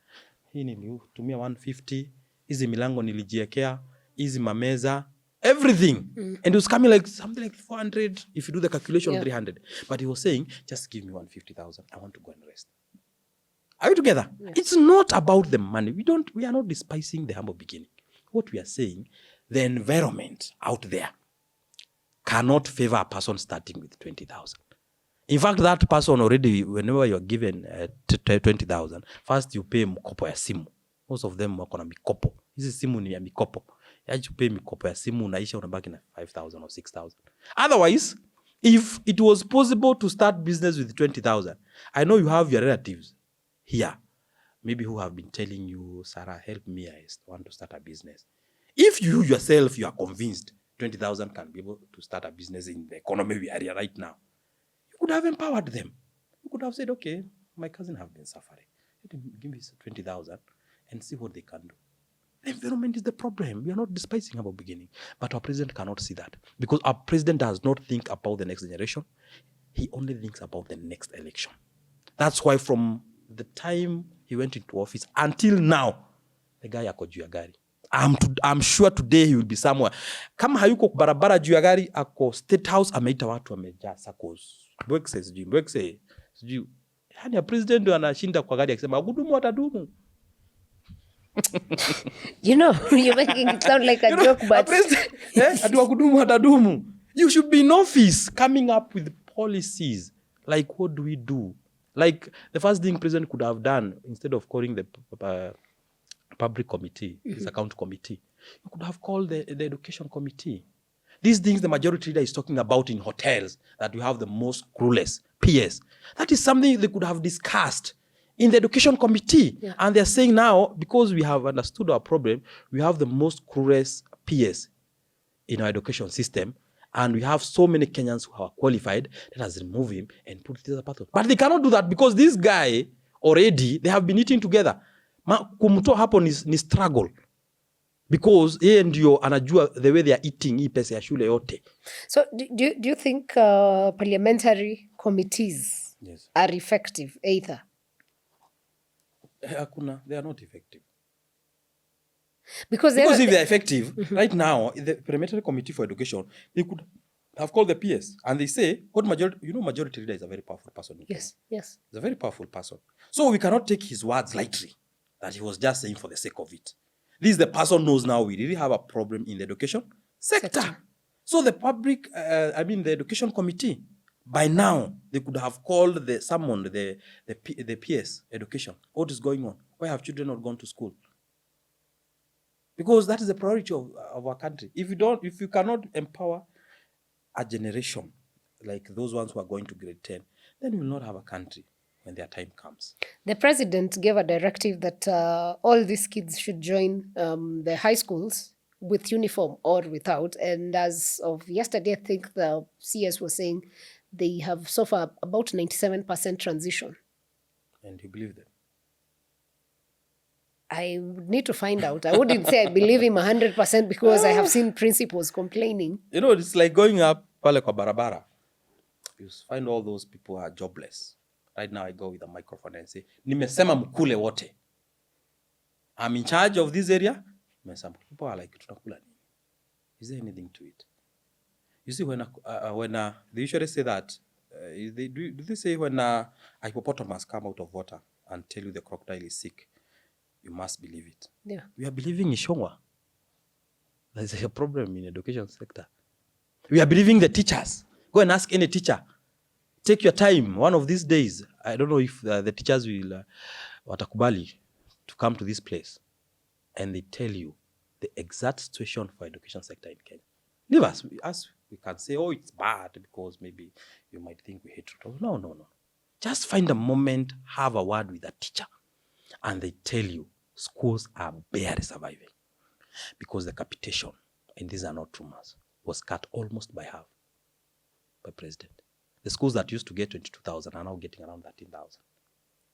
Hii nilitumia 150, hizi milango nilijiekea, hizi mameza, everything. And it was coming like something like 400 if you do the calculation, 300. But he was saying, just give me 150,000. I want to go and rest. Are we together? Yes. It's not about the money. We are not despising the humble beginning. What we are saying, the environment out there cannot favor a person starting with 20,000. In fact, that person already, whenever you're given 20,000, first you pay mkopo ya simu. Most of them wako na mikopo. Hizi simu ni ya mikopo. You pay mikopo ya simu, unaisha unabaki na 5,000 or 6,000. Otherwise, if it was possible to start business with 20,000, I know you have your relatives here, maybe who have been telling you, Sarah, help me, I want to start a business. If you yourself, you are convinced 20,000 can be able to start a business in the economy we are right now, you could have empowered them. You could have said, okay, my cousin have been suffering. Let him give me 20,000 and see what they can do. The environment is the problem. We are not despising our beginning. But our president cannot see that. Because our president does not think about the next generation. He only thinks about the next election. That's why from the time he went into office until now, the guy ako juu ya gari. I'm sure today he will be somewhere. Kama hayuko barabara juu ya gari, ako State House, ameita watu amejaa circles. Mbwekse sijui. Yani ya president ndio anashinda kwa gari akisema wakudumu watadumu. You know, you're making it sound like a joke, but ati wakudumu watadumu. You should be in office coming up with policies. Like, what do we do? Like, the first thing president could have done, instead of calling the public committee, this account committee, you could have called the education committee. These things the majority leader is talking about in hotels, that we have the most cruelest PS. That is something they could have discussed in the education committee. Yeah. And they're saying now, because we have understood our problem, we have the most cruelest PS in our education system, and we have so many Kenyans who are qualified, let us remove him and put it as a part of. But they cannot do that because this guy already, they have been eating together. Kumtoa hapo ni struggle. Because yeye ndio anajua the way they are eating hii pesa ya shule yote. So do you think parliamentary committees are effective either? Hakuna, they are not effective. Because if they are effective, right now, the parliamentary committee for education, they could have called the PS and they say, what majority leader is a very powerful person. Yes. He's a very powerful person. So we cannot take his words lightly, that he was just saying for the sake of it. This is the person knows now we really have a problem in the education sector. So the the education committee, by now, they could have called the PS education. What is going on? Why have children not gone to school? Because that is the priority of our country. If you cannot empower a generation like those ones who are going to grade 10, then we will not have a country when their time comes. The president gave a directive that all these kids should join the high schools with uniform or without. And as of yesterday, I think the CS was saying they have so far about 97% transition. And you believe them? I would need to find out. I wouldn't say I believe him 100% because I have seen principals complaining. You know, it's like going up pale kwa barabara. You find all those people are jobless. Right now I go with a microphone and say, nimesema mkule wote. I'm in charge of this area. Nimesema people are like, tunakula nini? Is there anything to it? You see, when they usually say that, do they say when a hippopotamus come out of water and tell you the crocodile is sick, you must believe it. Yeah. We are believing in Shongwa. There's a problem in the education sector. We are believing the teachers. Go and ask any teacher. Take your time. One of these days, I don't know if the teachers will watakubali to come to this place, and they tell you the exact situation for education sector in Kenya. Leave us. We can say, oh, it's bad because maybe you might think we hate Ruto. No. Just find a moment, have a word with a teacher, and they tell you schools are barely surviving because the capitation, and these are not rumors, was cut almost by half by President. The schools that used to get 22,000 are now getting around 13,000.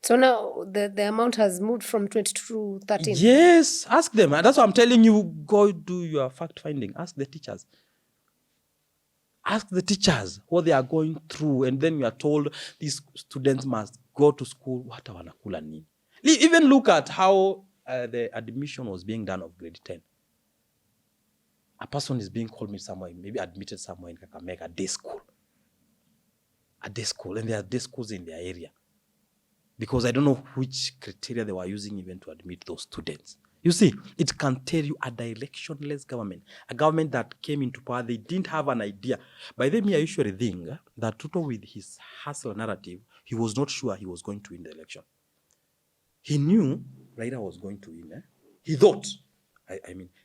So now the amount has moved from 22 to 13. Yes, ask them. And that's what I'm telling you. Go do your fact finding. Ask the teachers. Ask the teachers what they are going through, and then you are told these students must go to school. What wanakula nini? Even look at how the admission was being done of grade 10. A person is being called me somewhere, maybe admitted somewhere in Kakamega, a day school. A day school, and there are day schools in their area. Because I don't know which criteria they were using even to admit those students. You see, it can tell you a directionless government, a government that came into power, they didn't have an idea. By the way, I usually think that Ruto, with his hustler narrative, he was not sure he was going to win the election. He knew Raila was going to win. He thought,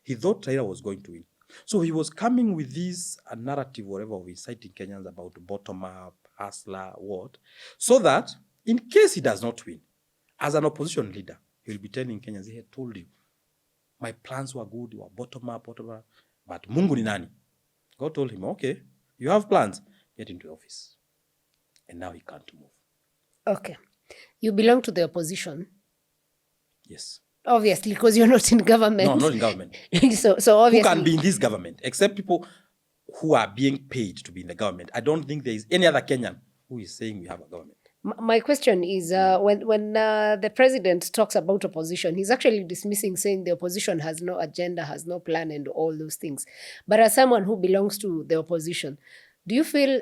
he thought Raila was going to win. So he was coming with this narrative, whatever, of inciting Kenyans about bottom-up, hustler, what, so that in case he does not win, as an opposition leader, he will be telling Kenyans, he had told you, my plans were good, you were bottom-up, but Mungu ni nani? God told him, okay, you have plans, get into office. And now he can't move. Okay. You belong to the opposition. Yes. Obviously, because you're not in government. No, not in government. so obviously. Who can be in this government? Except people who are being paid to be in the government. I don't think there is any other Kenyan who is saying we have a government. My question is, when the president talks about opposition, he's actually dismissing, saying the opposition has no agenda, has no plan, and all those things. But as someone who belongs to the opposition, do you feel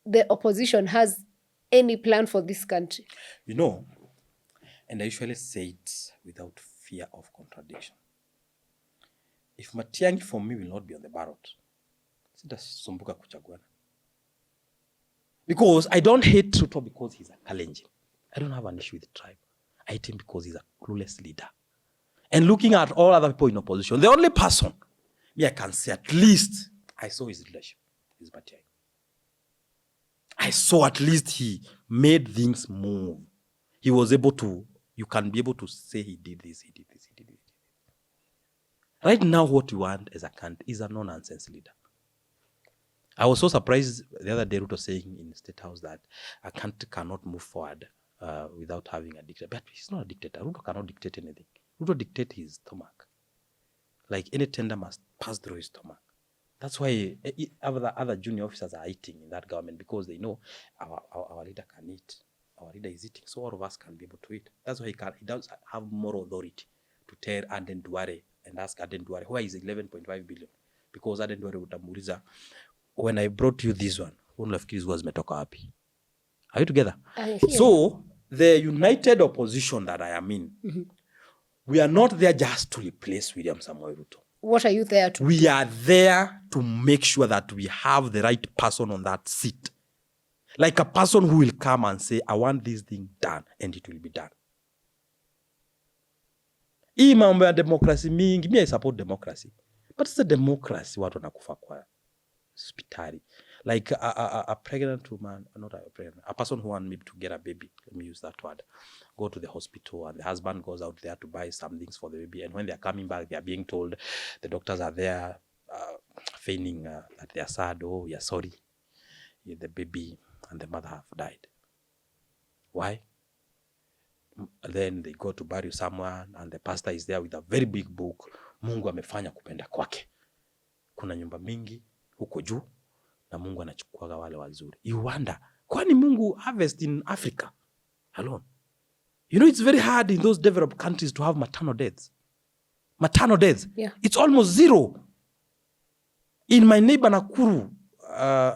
the opposition has any plan for this country? You know, and I usually say it without fear of contradiction. If Matiang'i for me will not be on the ballot, sitasumbuka kuchaguana. Because I don't hate Ruto because he's a Kalenjin. I don't have an issue with the tribe. I hate him because he's a clueless leader. And looking at all other people in opposition, the only person I can say at least I saw his leadership is Matiang'i. I saw at least he made things move. He was able to, you can be able to say he did this, he did this, he did this. Right now what we want as a country is a no-nonsense leader. I was so surprised the other day Ruto saying in the State House that a country cannot move forward without having a dictator. But he's not a dictator. Ruto cannot dictate anything. Ruto dictates his stomach. Like any tender must pass through his stomach. That's why other junior officers are eating in that government, because they know our leader can eat. Our leader is eating, so all of us can be able to eat. That's why he does have moral authority to tell Aden Duale and ask Aden Duale, where is 11.5 billion? Because Aden Duale utamuuliza, when I brought you this one, unafikiri zilikuwa zimetoka wapi? Are you together? So the united opposition that I am in, we are not there just to replace William Samoei Ruto. What are you there to do? We are there to make sure that we have the right person on that seat. Like a person who will come and say, I want this thing done, and it will be done. Hii mambo ya democracy mingi, me I support democracy. But it's a democracy watu wanakufa kwa hospitali. Like a pregnant woman, not a pregnant, a person who wants maybe to get a baby, let me use that word, go to the hospital and the husband goes out there to buy some things for the baby. And when they're coming back, they're being told, the doctors are there feigning that they're sad. Oh, you're sorry. The baby and the mother have died. Why? Then they go to bury someone and the pastor is there with a very big book. Mungu amefanya kupenda kwake. Kuna nyumba mingi huko juu na Mungu anachukuaga wale wazuri. You wonder, kwani Mungu harvest in Africa alone? You know, it's very hard in those developed countries to have maternal deaths. Maternal deaths. Yeah. It's almost zero. In my neighbor Nakuru,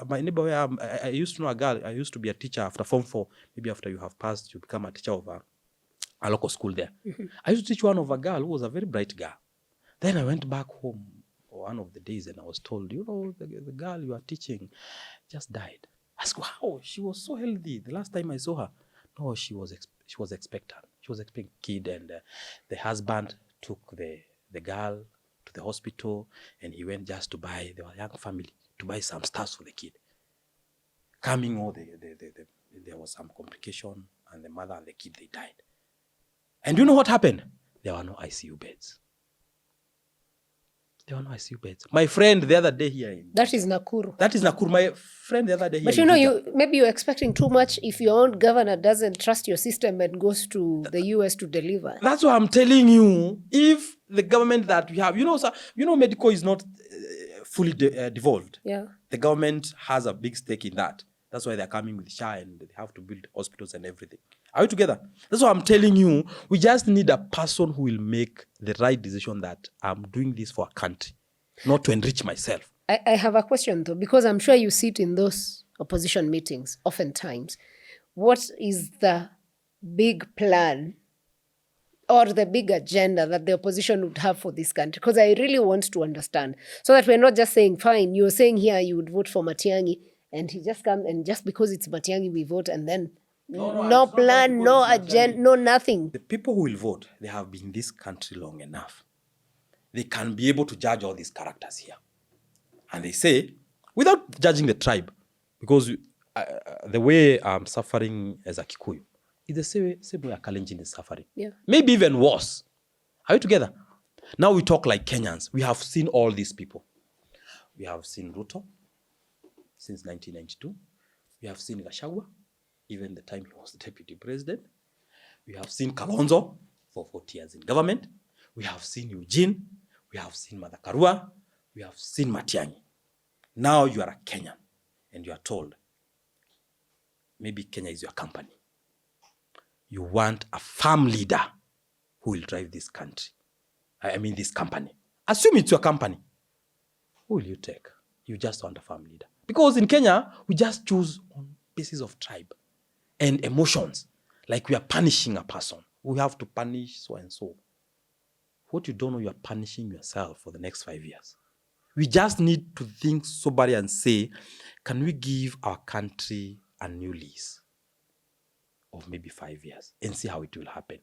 my neighbor where I used to know a girl, I used to be a teacher after Form 4. Maybe after you have passed, you become a teacher of a local school there. I used to teach one of a girl who was a very bright girl. Then I went back home one of the days and I was told, you know, the girl you are teaching just died. I asked, wow, she was so healthy. The last time I saw her, no, she was expectant. She was expecting a kid, and the husband took the girl to the hospital, and he went just to buy, they were a young family, to buy some stuff for the kid. Coming, there was some complication, and the mother and the kid, they died. And do you know what happened? There were no ICU beds. There were no ICU beds. My friend the other day here that is Nakuru. That is Nakuru. My friend the other day here. But you know, maybe you're expecting too much if your own governor doesn't trust your system and goes to the US to deliver. That's what I'm telling you. If the government that we have, medical is not fully devolved. Yeah. The government has a big stake in that. That's why they're coming with SHA and they have to build hospitals and everything. Are we together? That's what I'm telling you. We just need a person who will make the right decision that I'm doing this for a country, not to enrich myself. I have a question though, because I'm sure you sit in those opposition meetings oftentimes. What is the big plan or the big agenda that the opposition would have for this country? Because I really want to understand, so that we're not just saying, fine, you're saying here you would vote for Matiang'i, and he just comes, and just because it's Matiang'i we vote, and then no plan, no agenda, no nothing. The people who will vote, they have been in this country long enough. They can be able to judge all these characters here. And they say, without judging the tribe, because the way I'm suffering as a Kikuyu is the same way a Kalenjin is suffering. Yeah. Maybe even worse. Are we together? Now we talk like Kenyans. We have seen all these people. We have seen Ruto since 1992. We have seen Gachagua, even the time he was the deputy president. We have seen Kalonzo for 40 years in government. We have seen Eugene. We have seen Martha Karua. We have seen Matiang'i. Now you are a Kenyan and you are told, maybe Kenya is your company. You want a firm leader who will drive this country. This company. Assume it's your company. Who will you take? You just want a firm leader. Because in Kenya, we just choose on basis of tribe and emotions. Like we are punishing a person. We have to punish so and so. What you don't know, you are punishing yourself for the next 5 years. We just need to think soberly and say, can we give our country a new lease of maybe 5 years and see how it will happen?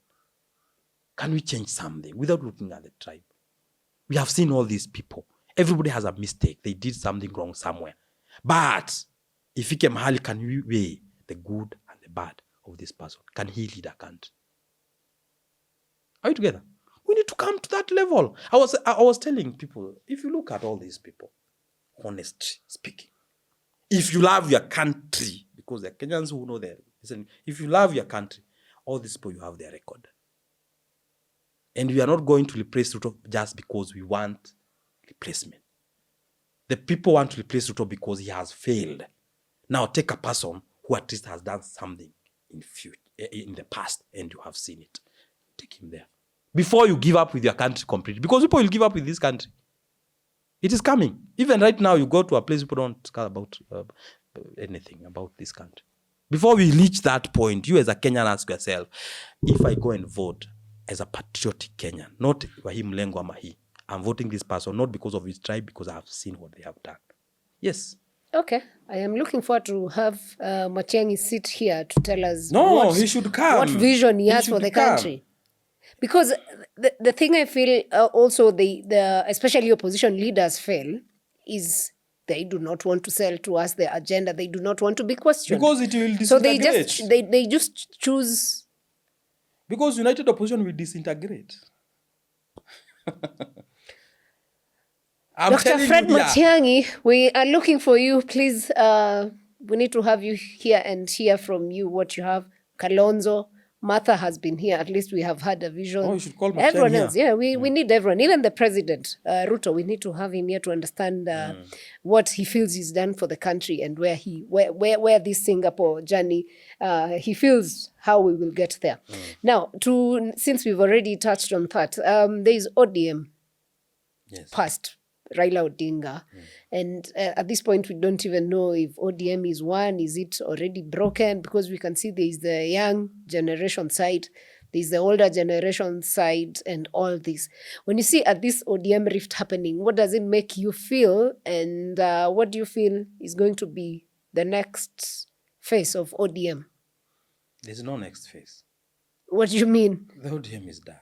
Can we change something without looking at the tribe? We have seen all these people. Everybody has a mistake. They did something wrong somewhere. But if he came mahali, can we weigh the good and the bad of this person? Can he lead a country? Are we together? We need to come to that level. I was telling people, if you look at all these people, honestly speaking, if you love your country, because the Kenyans who know that, listen, if you love your country, all these people, you have their record. And we are not going to replace Ruto just because we want replacement. The people want to replace Ruto because he has failed. Now take a person who at least has done something in the past and you have seen it. Take him there. Before you give up with your country completely. Because people will give up with this country. It is coming. Even right now, you go to a place, people don't care about anything about this country. Before we reach that point, you as a Kenyan ask yourself, if I go and vote as a patriotic Kenyan, not Wahi Mlengo Amahi, I'm voting this person, not because of his tribe, because I have seen what they have done. Yes. Okay. I am looking forward to have Matiang'i sit here to tell us he should come. What vision he has for the country. Because the thing I feel also the especially opposition leaders feel is they do not want to sell to us their agenda. They do not want to be questioned. Because it will disintegrate. So they just choose. Because united opposition will disintegrate. Dr. Fred Matiang'i, we are looking for you. Please, we need to have you here and hear from you what you have. Kalonzo, Martha has been here. At least we have had a vision. Oh, you should call Matiang'i. Everyone else, yeah, we need everyone. Even the president, Ruto, we need to have him here to understand what he feels he's done for the country and where this Singapore journey, he feels how we will get there. Now, since we've already touched on that, there is ODM past Raila Odinga. And at this point, we don't even know if ODM is one. Is it already broken? Because we can see there is the young generation side, there is the older generation side, and all this. When you see at this ODM rift happening, what does it make you feel? And what do you feel is going to be the next phase of ODM? There's no next phase. What do you mean? The ODM is done.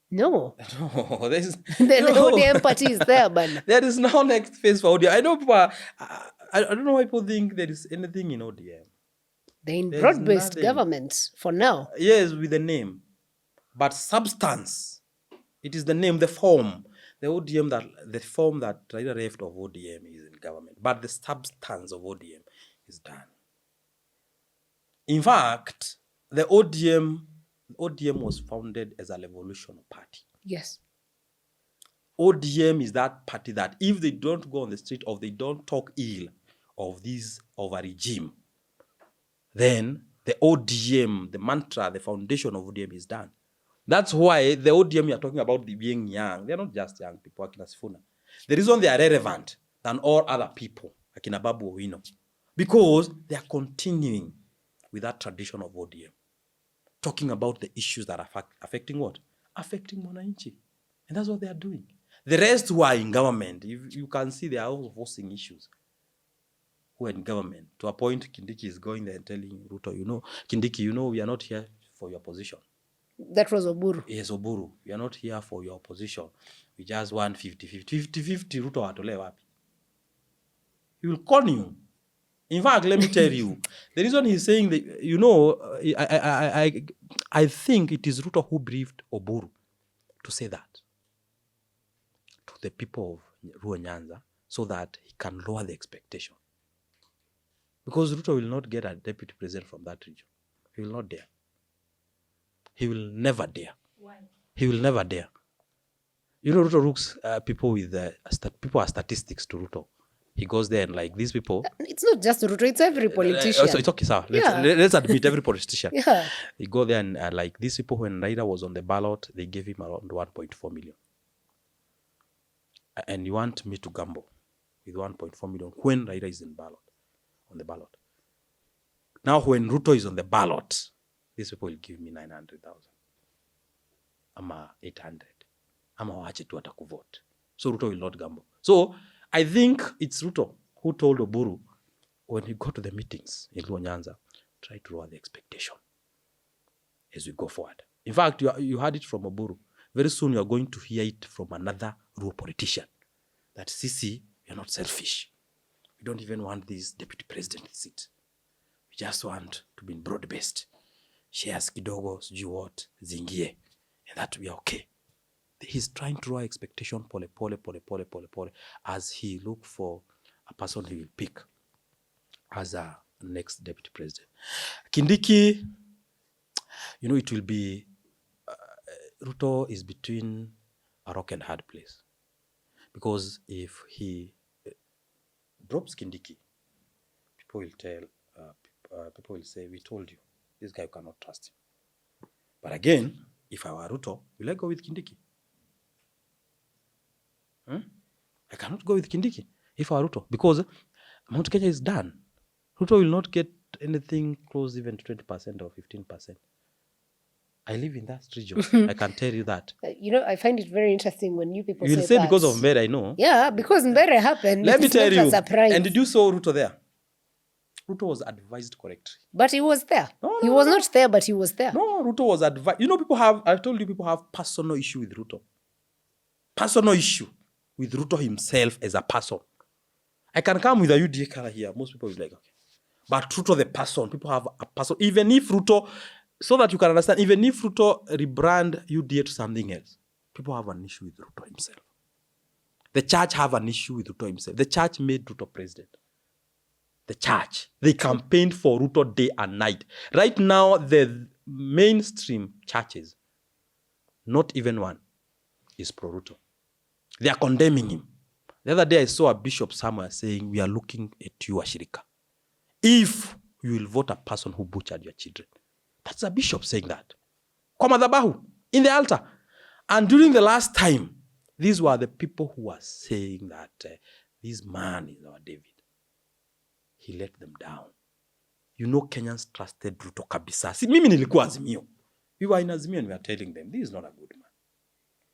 No. No, there's The no. ODM party is there, man. There is no next phase for ODM. I know people are, I don't know why people think there is anything in ODM. They're in There is broad-based nothing. government for now. Yes, with the name. But substance, it is the name, the form. The form that Raila left of ODM is in government. But the substance of ODM is done. In fact, the ODM was founded as a revolutionary party. Yes. ODM is that party that if they don't go on the street or they don't talk ill of a regime, then the ODM, the mantra, the foundation of ODM is done. That's why the ODM you're talking about being young, they're not just young people, Akina Sifuna. The reason they are relevant than all other people, Akina Babu Owino, because they are continuing with that tradition of ODM, talking about the issues that are affecting what? Affecting Mwananchi. And that's what they are doing. The rest who are in government, you can see they are also forcing issues. Who are in government, to a point Kindiki is going there and telling Ruto, Kindiki, we are not here for your position. That was Oburu. Yes, Oburu. We are not here for your opposition. We just want 50-50. 50-50, Ruto atole wapi. He will con you. In fact, let me tell you, the reason he's saying that, I think it is Ruto who briefed Oburu to say that to the people of Ruo Nyanza so that he can lower the expectation. Because Ruto will not get a deputy president from that region. He will not dare. He will never dare. Why? He will never dare. Ruto looks people with people are statistics to Ruto. He goes there and like these people. It's not just Ruto, it's every politician. So it's okay, sir. Let's admit every politician. Yeah. He go there and like these people, when Raila was on the ballot, they gave him around 1.4 million. And you want me to gamble with 1.4 million when Raila is on the ballot. Now when Ruto is on the ballot, these people will give me 900,000. Ama 800. Ama wache tu atakuvote. So Ruto will not gamble. So I think it's Ruto who told Oburu when he got to the meetings in Luo Nyanza, try to lower the expectation as we go forward. In fact, you heard it from Oburu. Very soon you are going to hear it from another Ruo politician. That Sisi, we are not selfish. We don't even want this deputy president seat. We just want to be broad-based. Shares kidogo, sijui what, zingie. And that we are okay. He's trying to lower expectation pole, as he look for a person he will pick as a next deputy president. Kindiki, it will be, Ruto is between a rock and hard place. Because if he drops Kindiki, people will say, we told you, this guy cannot trust him. But again, if I were Ruto, will I go with Kindiki? I cannot go with Kindiki if I were Ruto, because Mount Kenya is done. Ruto will not get anything close even to 20% or 15%. I live in that region. I can tell you that. I find it very interesting when you people You'll say because of Mbere, I know. Yeah, because Mbere happened. Let me tell you. Surprise. And did you saw Ruto there? Ruto was advised correctly. But he was there. He was not there, but he was there. No, Ruto was advised. I've told you people have personal issue with Ruto. Personal issue with Ruto himself as a person. I can come with a UDA color here. Most people will be like, okay. But Ruto the person, people have a person. Even if Ruto, so that you can understand, even if Ruto rebrand UDA to something else, people have an issue with Ruto himself. The church have an issue with Ruto himself. The church made Ruto president. The church. They campaigned for Ruto day and night. Right now, the mainstream churches, not even one, is pro-Ruto. They are condemning him. The other day I saw a bishop somewhere saying, we are looking at you, Ashirika. If you will vote a person who butchered your children. That's a bishop saying that. Kwa madhabahu, in the altar. And during the last time, these were the people who were saying that this man is our David. He let them down. Kenyans trusted Ruto kabisa. Si mimi nilikuwa Azimio. We were in Azimio and we were telling them, this is not a good man.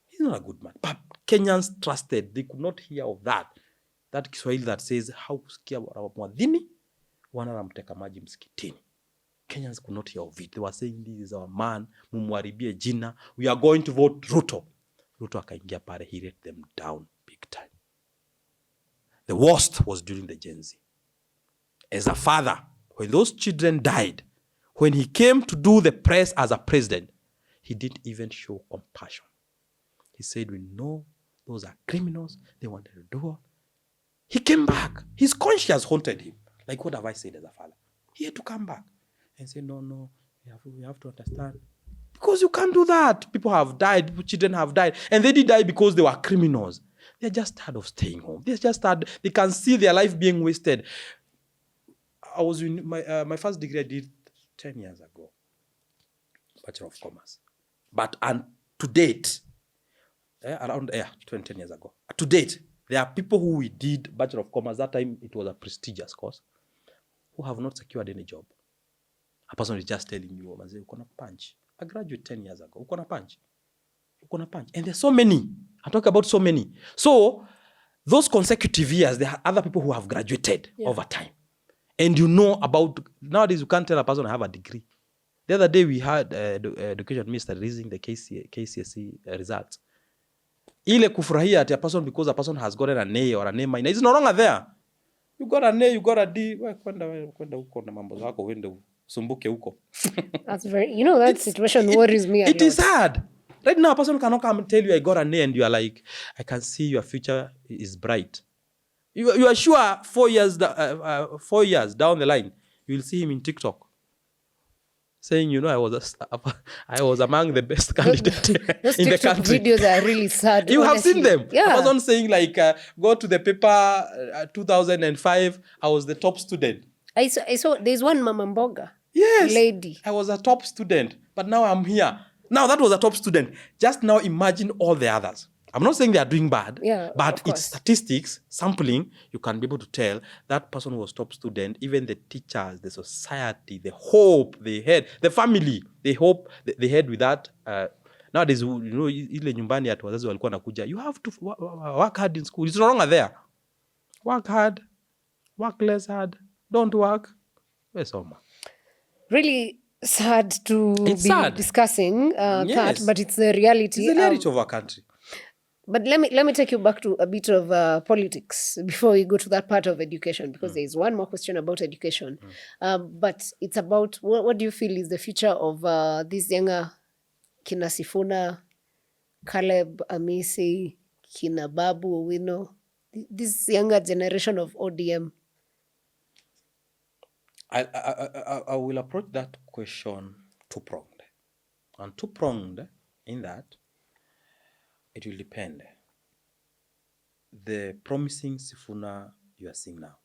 He's not a good man. But Kenyans trusted. They could not hear of that. That Kiswahili that says, haukusikia mwadhini, wanamteka maji msikitini. Kenyans could not hear of it. They were saying, this is our man, mumwaribie jina, we are going to vote Ruto. Ruto akaingia pale, he let them down big time. The worst was during the Gen Z. As a father, when those children died, when he came to do the press as a president, he didn't even show compassion. He said, we know those are criminals, they wanted to do all. He came back. His conscience haunted him. Like, what have I said as a father? He had to come back and say, no, we have to understand. Because you can't do that. People have died, children have died, and they did die because they were criminals. They're just tired of staying home. They're just tired. They can see their life being wasted. I was in my first degree I did 10 years ago, Bachelor of Commerce. But to date, around 10 years ago, to date, there are people who we did Bachelor of Commerce, that time it was a prestigious course, who have not secured any job. A person is just telling you, you're going to punch. I graduated 10 years ago, you're going to punch. You're going to punch. And there's so many. I talk about so many. So, those consecutive years, there are other people who have graduated over time. And you know about, nowadays you can't tell a person I have a degree. The other day we had education minister releasing the KCSE results. Ile kufurahia at a person because a person has gotten an A or an A minor. It's no longer there. You got an A, you got a D. Kwenda huko na mambo zako wende sumbuke huko. That's very, that situation worries me a lot. It is hard. Right now, a person cannot come and tell you I got an A and you are like, I can see your future is bright. You are sure 4 years down the line, you will see him in TikTok saying, I was among the best candidates in the country. Videos are really sad. You honestly. have seen them. Yeah. I was on saying go to the paper 2005. I was the top student. I saw there's one Mama Mboga. Yes. Lady. I was a top student, but now I'm here. Now that was a top student. Just now imagine all the others. I'm not saying they are doing bad, but it's statistics, sampling, you can be able to tell that person was top student, even the teachers, the society, the hope they had, the family, the hope they had with that. Nowadays, ile nyumbani atu wazazi walikuwa nakuja, you have to work hard in school. It's no longer there. Work hard, work less hard, don't work. Really sad to be discussing that, but it's the reality. It's the reality of our country. But let me take you back to a bit of politics before we go to that part of education, because there is one more question about education. But it's about what do you feel is the future of these younger kina Sifuna, Caleb, Amisi, kina Babu Owino, this younger generation of ODM? I will approach that question two-pronged. And two-pronged in that, it will depend. The promising Sifuna you are seeing now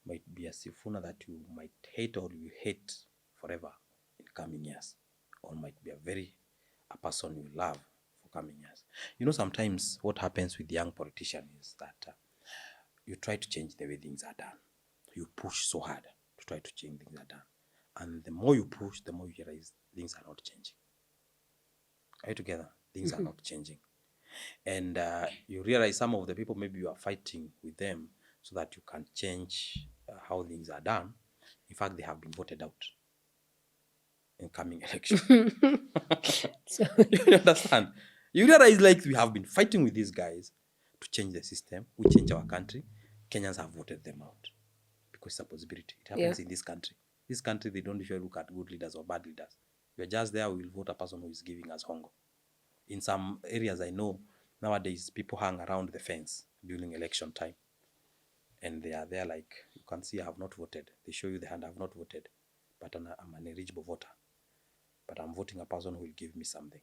might be a Sifuna that you might hate or you hate forever in coming years, or might be a person you love for coming years. Sometimes what happens with young politicians is that you try to change the way things are done. You push so hard to try to change things are done. And the more you push, the more you realize things are not changing. Are you together? Things are not changing. And you realize some of the people, maybe you are fighting with them so that you can change how things are done. In fact, they have been voted out in coming election. You understand? You realize we have been fighting with these guys to change the system. We change our country. Kenyans have voted them out because it's a possibility. It happens in this country. This country, they don't usually look at good leaders or bad leaders. We're just there, we will vote a person who is giving us hongo. In some areas I know, nowadays people hang around the fence during election time. And they are there you can see I have not voted. They show you the hand, I have not voted. But I'm an eligible voter. But I'm voting a person who will give me something.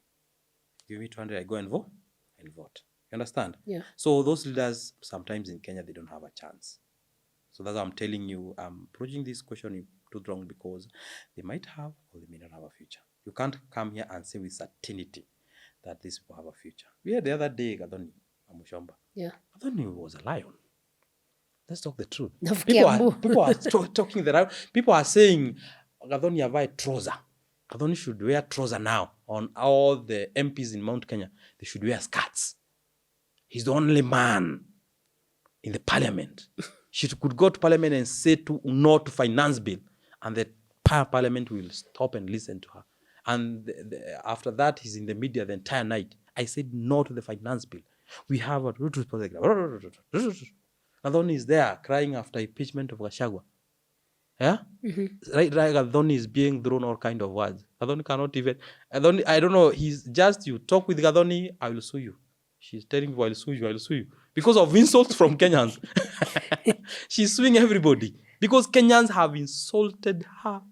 Give me 200, I go and vote. You understand? Yeah. So those leaders, sometimes in Kenya, they don't have a chance. So that's why I'm telling you, I'm approaching this question too wrong because they might have or they may not have a future. You can't come here and say with certainty that these people have a future. We had the other day, Gadoni Amushomba. Yeah. Gadoni was a lion. Let's talk the truth. People are talking the right. People are saying Gadoni have trouser. Gadoni should wear trouser now. On all the MPs in Mount Kenya, they should wear skirts. He's the only man in the parliament. She could go to parliament and say no to finance bill. And the Parliament will stop and listen to her. And after that, he's in the media the entire night. I said no to the finance bill. We have a Adoni is there crying after impeachment of Gachagua. Yeah? Right, Gadoni is being thrown all kind of words. Gadoni cannot even. I don't know. He's just, you talk with Gadoni, I will sue you. She's telling you, I'll sue you. Because of insults from Kenyans. She's suing everybody. Because Kenyans have insulted her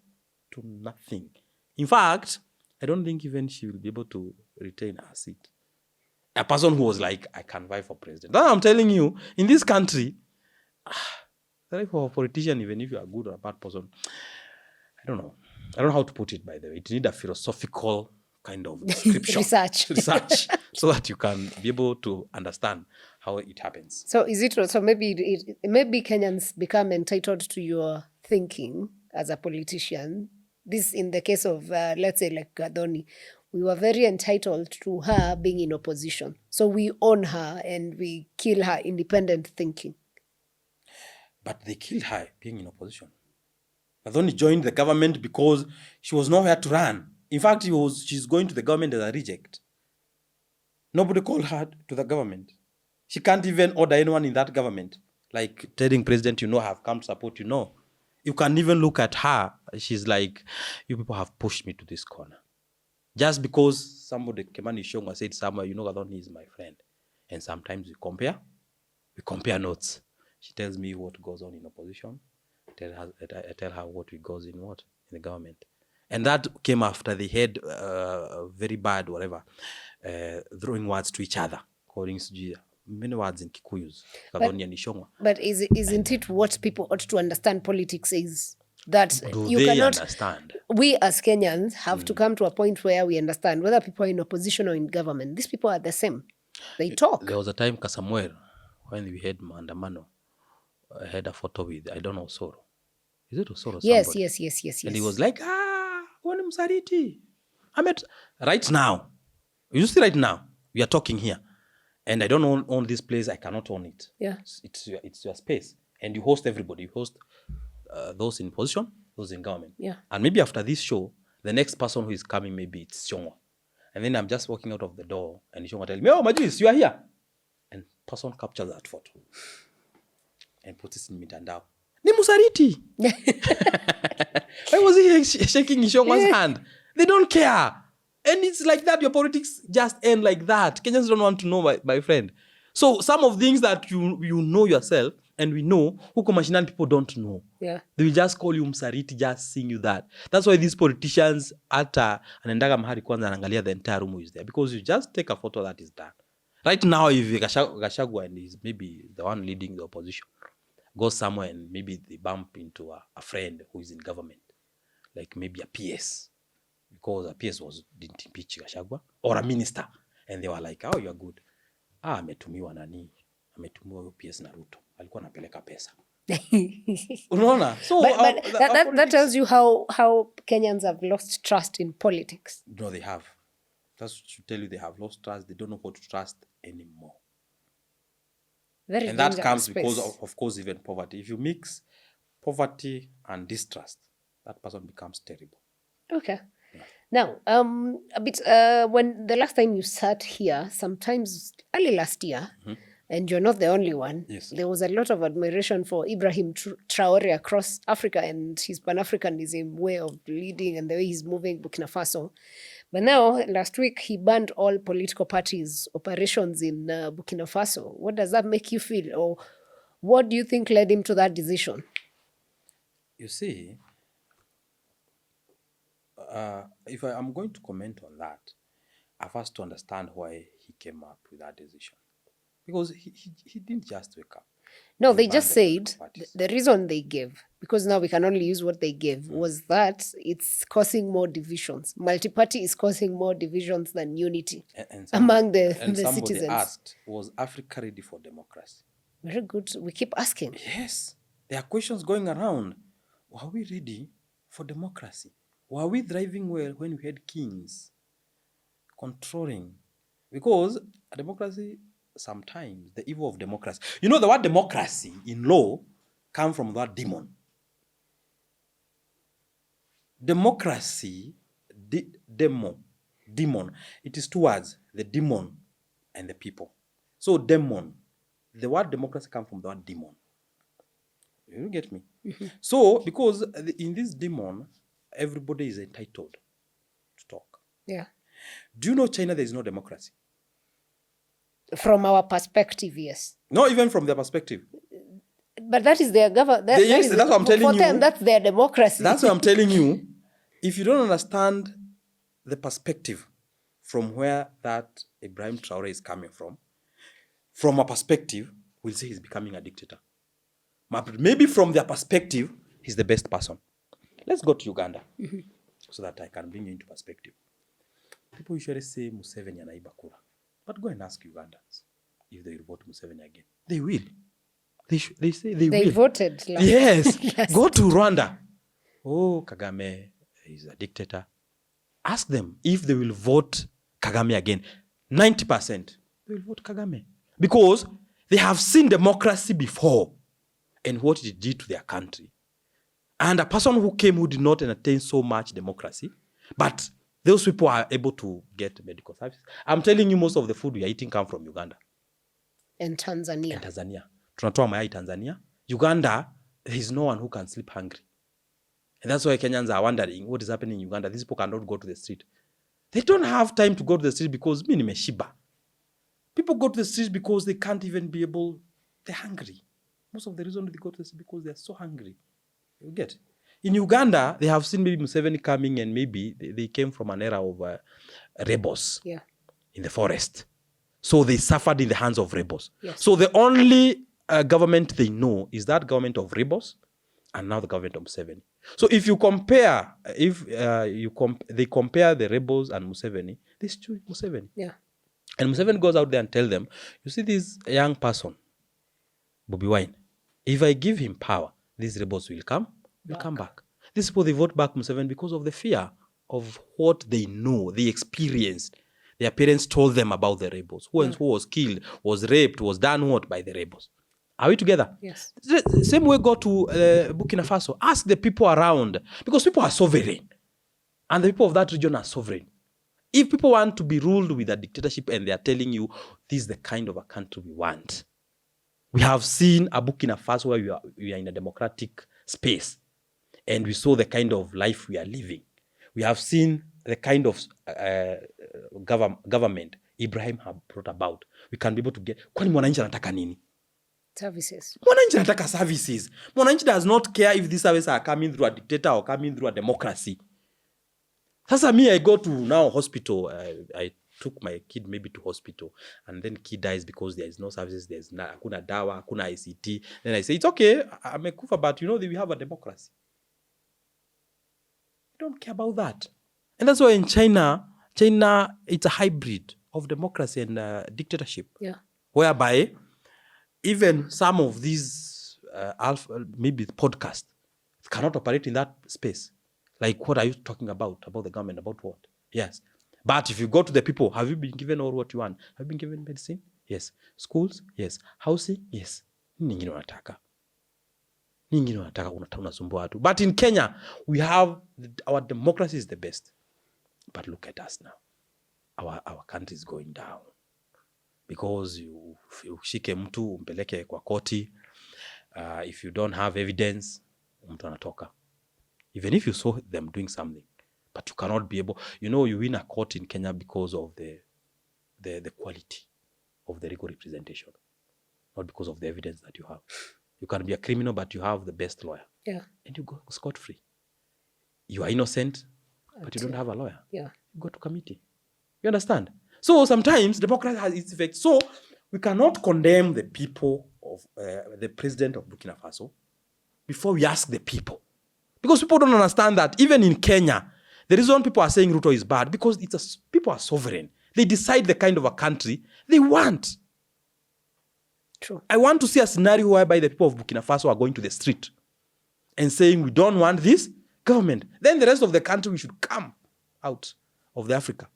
to nothing. In fact, I don't think even she will be able to retain her seat. A person who was like, I can vie for president. Now I'm telling you, in this country, for a politician, even if you are a good or a bad person, I don't know how to put it, by the way. It needs a philosophical kind of description. Research. So that you can be able to understand how it happens. So is it so? Maybe maybe Kenyans become entitled to your thinking as a politician. This in the case of let's say like Gadoni, we were very entitled to her being in opposition. So we own her and we kill her independent thinking. But they killed her being in opposition. Gadoni joined the government because she was nowhere to run. In fact, she's going to the government as a reject. Nobody called her to the government. She can't even order anyone in that government. Like telling president, I've come to support you. No. You can even look at her. She's like, you people have pushed me to this corner. Just because somebody, Kimani Ichung'wah, said somewhere, Gadoni is my friend. And sometimes we compare notes. She tells me what goes on in opposition. I tell her what goes in the government. And that came after they had very bad, whatever, throwing words to each other, calling many words in Kikuyus. Gadoni and Ichung'wah. But isn't it what people ought to understand politics is? That Do you they cannot understand? We as Kenyans have to come to a point where we understand whether people are in opposition or in government. These people are the same. They talk. There was a time, Kasamuel, when we had Maandamano, I had a photo with, I don't know, Osoro. Is it Osoro? Yes. And he was like, one Msariti. Right now, you see right now, we are talking here. And I don't own this place, I cannot own it. Yeah. It's your space. And you host everybody. You host those in position, those in government. Yeah. And maybe after this show, the next person who is coming, maybe it's Ichung'wah. And then I'm just walking out of the door and Ichung'wah tells me, oh, Majuice, you are here. And person captures that photo and puts it in Mitandao. Ni Musariti. Why was he shaking Ichung'wah's hand? They don't care. And it's like that. Your politics just end like that. Kenyans don't want to know, my friend. So some of things that you know yourself, and we know, huko mashinani people don't know. Yeah. They will just call you Msariti, just sing you that. That's why these politicians, anaendaga mahali kwanza anaangalia the entire room who is there. Because you just take a photo that is done. Right now, if Gachagua and is maybe the one leading the opposition, goes somewhere and maybe they bump into a friend who is in government, like maybe a PS, because a PS didn't impeach Gachagua, or a minister, and they were like, oh, you're good. Ametumiwa ametumiwa PS na Ruto. Alikuwa anapeleka pesa. Unaona? So but that tells you how Kenyans have lost trust in politics. No, they have. That should tell you they have lost trust. They don't know what to trust anymore. Very and that comes space. because of course, even poverty. If you mix poverty and distrust, that person becomes terrible. Okay. Yeah. Now, a bit when the last time you sat here, sometimes early last year, and you're not the only one, yes, there was a lot of admiration for Ibrahim Traore across Africa and his panafricanism way of leading and the way he's moving Burkina Faso. But now, last week, he banned all political parties' operations in Burkina Faso. What does that make you feel? Or what do you think led him to that decision? You see, if I'm going to comment on that, I first to understand why he came up with that decision. Because he didn't just wake up. No, they just said the reason they gave, because now we can only use what they gave, was that it's causing more divisions. Multi-party is causing more divisions than unity among the citizens. Somebody asked, was Africa ready for democracy? Very good. We keep asking. Yes. There are questions going around. Were we ready for democracy? Were we thriving well when we had kings controlling? Because a democracy, sometimes the evil of democracy. You know, the word democracy in law comes from that demon. democracy, demon, it is two words, the demon and the people. So demon, the word democracy comes from the word demon. You get me? So, because in this demon, everybody is entitled to talk. Yeah. Do you know China, there is no democracy? From our perspective, yes. Not even from their perspective. But that is their government. Yes, that's what I'm telling you. For them, that's their democracy. That's what I'm telling you. If you don't understand the perspective from where that Ibrahim Traore is coming from a perspective, we'll say he's becoming a dictator. But maybe from their perspective, he's the best person. Let's go to Uganda so that I can bring you into perspective. People usually say Museveni anaiba kura. But go and ask Ugandans if they will vote Museveni again. They will. They say they will. They voted. Yes. Go to Rwanda. Oh, Kagame is a dictator. Ask them if they will vote Kagame again. 90% they will vote Kagame. Because they have seen democracy before and what it did to their country. And a person who came who did not entertain so much democracy, but those people are able to get medical services. I'm telling you, most of the food we are eating come from Uganda. And Tanzania. Tunatoa mayai Tanzania. Uganda, there is no one who can sleep hungry. And that's why Kenyans are wondering what is happening in Uganda. These people cannot go to the street. They don't have time to go to the street because nimeshiba. People go to the street because they can't even be able, they're hungry. Most of the reason they go to the street because they're so hungry. You get? In Uganda, they have seen maybe Museveni coming and maybe they came from an era of rebels in the forest. So they suffered in the hands of rebels. Yes. So the only government they know is that government of rebels and now the government of Museveni. So if you compare, they compare the rebels and Museveni, they choose Museveni. Yeah. And Museveni goes out there and tell them, you see this young person, Bobi Wine, if I give him power, these rebels will come back. These people, they vote back Museveni because of the fear of what they know, they experienced. Their parents told them about the rebels. Who was killed, was raped, was done what by the rebels. Are we together? Yes. The same way go to Burkina Faso. Ask the people around, because people are sovereign. And the people of that region are sovereign. If people want to be ruled with a dictatorship and they are telling you, this is the kind of a country we want. We have seen a Burkina Faso where we are in a democratic space. And we saw the kind of life we are living. We have seen the kind of government Ibrahim have brought about. We can be able to get... Kwani mwananchi anataka nini? Services. Mwananchi anataka services. Mwananchi does not care if these services are coming through a dictator or coming through a democracy. Sasa me, I go to now hospital. I took my kid maybe to hospital, and then kid dies because there is no services. There's hakuna dawa, hakuna ICT. Then I say, it's okay, I'm a kufa, but you know, we have a democracy. I don't care about that. And that's why in China, it's a hybrid of democracy and dictatorship. Yeah. Whereby even some of these Alfa, maybe podcasts, cannot operate in that space. Like, what are you talking about the government, about what? Yes. But if you go to the people, have you been given all what you want? Have you been given medicine? Yes. Schools? Yes. Housing? Yes. Ningine wanataka unasumbua watu. But in Kenya, we have, our democracy is the best. But look at us now. Our country is going down. Because you shike mtu, umpeleke kwa koti. If you don't have evidence, mtu anatoka. Even if you saw them doing something, but you cannot be able, you win a court in Kenya because of the quality of the legal representation, not because of the evidence that you have. You can be a criminal, but you have the best lawyer. Yeah. And you go scot-free. You are innocent, but you don't have a lawyer. Yeah. You go to committee. You understand? So sometimes democracy has its effects. So we cannot condemn the people of the president of Burkina Faso before we ask the people. Because people don't understand that even in Kenya, the reason people are saying Ruto is bad, because people are sovereign. They decide the kind of a country they want. True. I want to see a scenario whereby the people of Burkina Faso are going to the street and saying, we don't want this government. Then the rest of the country, we should come out of the Africa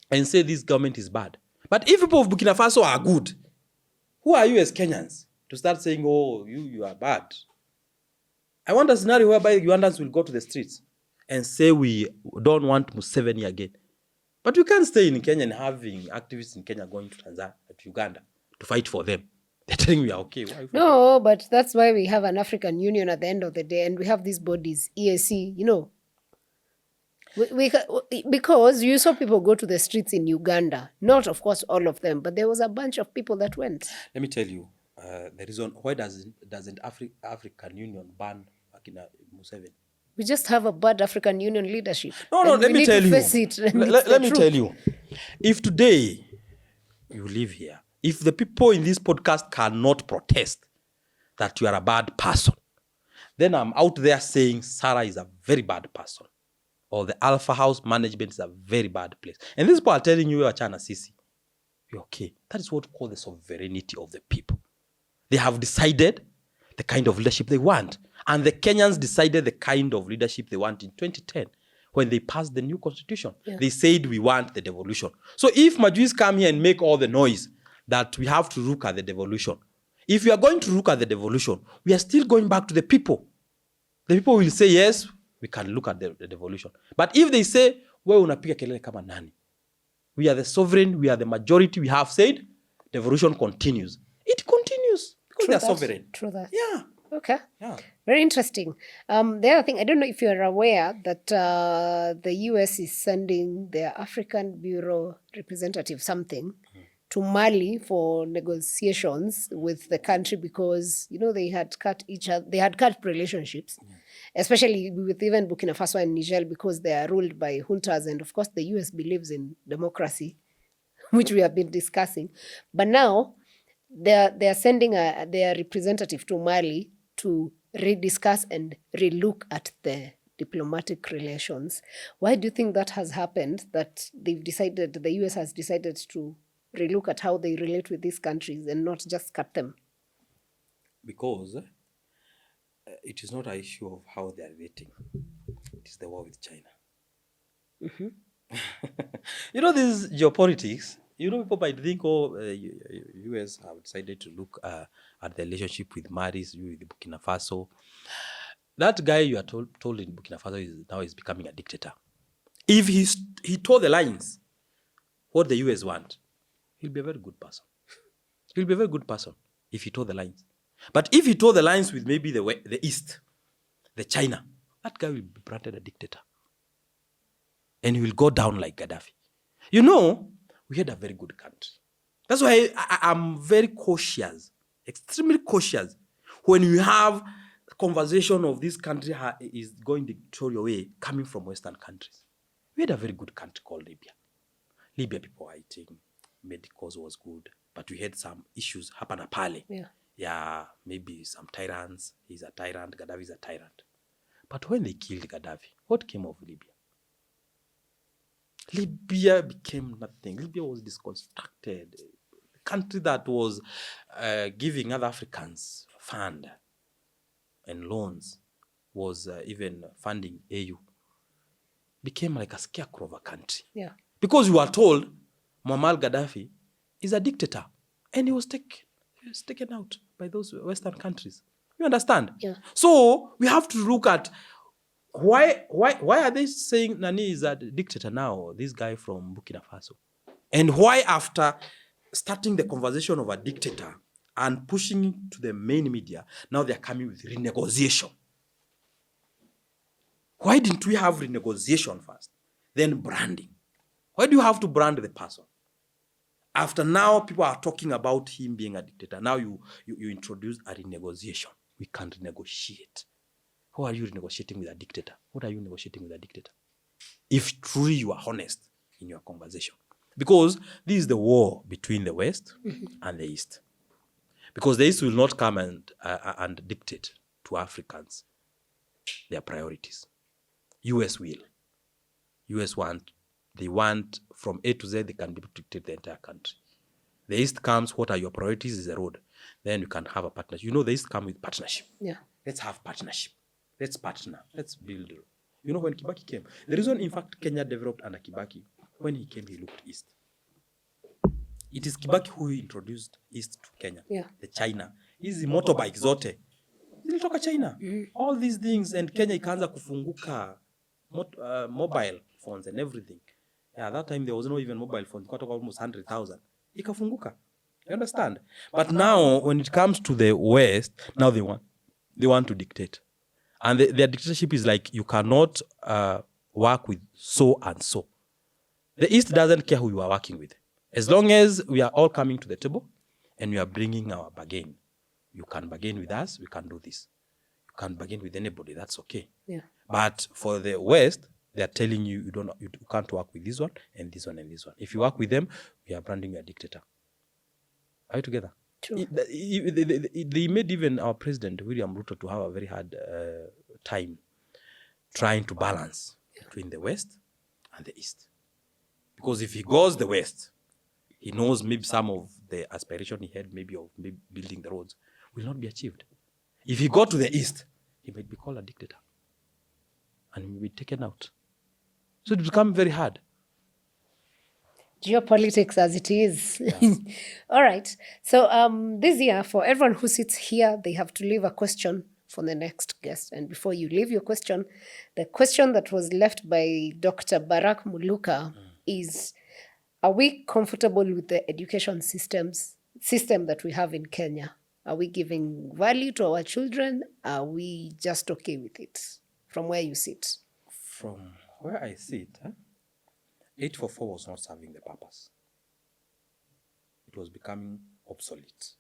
and say this government is bad. But if people of Burkina Faso are good, who are you as Kenyans to start saying, oh, you are bad? I want a scenario whereby Ugandans will go to the streets and say we don't want Museveni again. But we can't stay in Kenya and having activists in Kenya going to Tanzania, to Uganda, to fight for them. They're telling we are okay. Why are we fighting? No, but that's why we have an African Union at the end of the day, and we have these bodies, EAC, you know. Because you saw people go to the streets in Uganda. Not, of course, all of them, but there was a bunch of people that went. Let me tell you, the reason why doesn't African Union ban Museveni? We just have a bad African Union leadership. No, and let me tell you. Face it, let me tell you. If today you live here, if the people in this podcast cannot protest that you are a bad person, then I'm out there saying Sarah is a very bad person. Or the Alfa House management is a very bad place. And these people are telling you, you're China Sisi. You're okay. That is what we call the sovereignty of the people. They have decided the kind of leadership they want. And the Kenyans decided the kind of leadership they want in 2010 when they passed the new constitution. Yeah. They said we want the devolution. So if Majuice come here and make all the noise that we have to look at the devolution, if we are going to look at the devolution, we are still going back to the people. The people will say, yes, we can look at the devolution. But if they say, wewe unapiga kelele kama nani? We are the sovereign, we are the majority, we have said, devolution continues. It continues because they are sovereign. True that. Yeah. Okay. Yeah. Very interesting. The other thing, I don't know if you're aware that the US is sending their African Bureau representative to Mali for negotiations with the country because, you know, they had cut relationships, especially with even Burkina Faso and Niger because they are ruled by juntas. And of course, the US believes in democracy, which we have been discussing. But now they're sending their representative to Mali to rediscuss and relook at the diplomatic relations. Why do you think that has happened, that the US has decided to relook at how they relate with these countries and not just cut them? Because it is not an issue of how they are relating. It is the war with China. Mm-hmm. You know, this geopolitics, you know, people might think, US have decided to look at the relationship with Mali, with Burkina Faso. That guy you are told in Burkina Faso is becoming a dictator. If he told the lines what the US want, he'll be a very good person. He'll be a very good person if he told the lines. But if he told the lines with maybe the East, the China, that guy will be branded a dictator. And he will go down like Gaddafi. You know, we had a very good country. That's why I'm very cautious, extremely cautious, when you have a conversation of this country is going the dictatorial way coming from Western countries. We had a very good country called Libya. Libya people were eating, medicals was good, but we had some issues happen at Pale. Yeah, maybe some tyrants. He's a tyrant, Gaddafi is a tyrant. But when they killed Gaddafi, what came of Libya? Libya became nothing. Libya was disconstructed. A country that was giving other Africans fund and loans, was even funding AU, became like a scarecrow of a country. Yeah. Because we were told Muammar Gaddafi is a dictator, and he was taken out by those Western countries. You understand? Yeah. So we have to look at why are they saying Nani is a dictator now, this guy from Burkina Faso? And why after starting the conversation of a dictator and pushing it to the main media, now they're coming with renegotiation? Why didn't we have renegotiation first, then branding? Why do you have to brand the person? After now, people are talking about him being a dictator. Now you introduce a renegotiation. We can't renegotiate. How are you renegotiating with a dictator? What are you negotiating with a dictator? If truly you are honest in your conversation. Because this is the war between the West and the East. Because the East will not come and dictate to Africans their priorities. US will. US they want from A to Z, they can dictate the entire country. The East comes, what are your priorities is the road. Then you can have a partnership. You know, the East come with partnership. Yeah. Let's have partnership. Let's partner. Let's build. You know, when Kibaki came, the reason, in fact, Kenya developed under Kibaki, when he came, he looked East. It is Kibaki who introduced East to Kenya. Yeah. The China. Hizi motorbike zote zilitoka China. All these things, and Kenya ikaanza kufunguka mobile phones and everything. Yeah, that time there was not even mobile phones. Got almost 100,000. Ikafunguka. You understand? But now, when it comes to the West, now they want to dictate. And their dictatorship is like, you cannot work with so and so. The East doesn't care who you are working with. As long as we are all coming to the table and we are bringing our bargain. You can bargain with us, we can do this. You can bargain with anybody, that's okay. Yeah. But for the West, they are telling you, you can't work with this one and this one and this one. If you work with them, we are branding you a dictator. Are you together? True. They made even our president, William Ruto, to have a very hard time trying to balance between the West and the East. Because if he goes the West, he knows maybe some of the aspiration he had, maybe of building the roads, will not be achieved. If he go to the East, he might be called a dictator. And he will be taken out. So it will become very hard. Geopolitics as it is. Yes. All right. So this year, for everyone who sits here, they have to leave a question for the next guest. And before you leave your question, the question that was left by Dr. Barak Muluka is, are we comfortable with the education system that we have in Kenya? Are we giving value to our children? Are we just okay with it? From where you sit? From where I sit, 844 was not serving the purpose. It was becoming obsolete.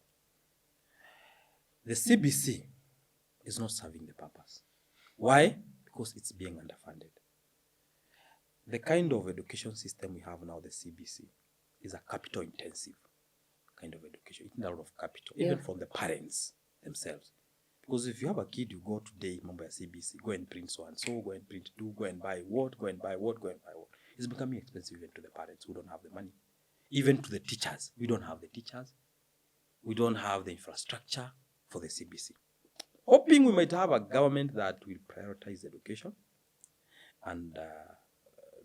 The CBC is not serving the purpose. Why? Because it's being underfunded. The kind of education system we have now, the CBC, is a capital-intensive kind of education. It needs a lot of capital, even from the parents themselves. Because if you have a kid, you go today, remember CBC, go and print so and so, go and print do, go and buy what, go and buy what, go and buy what. It's becoming expensive even to the parents who don't have the money. Even to the teachers. We don't have the teachers. We don't have the infrastructure for the CBC. Hoping we might have a government that will prioritize education and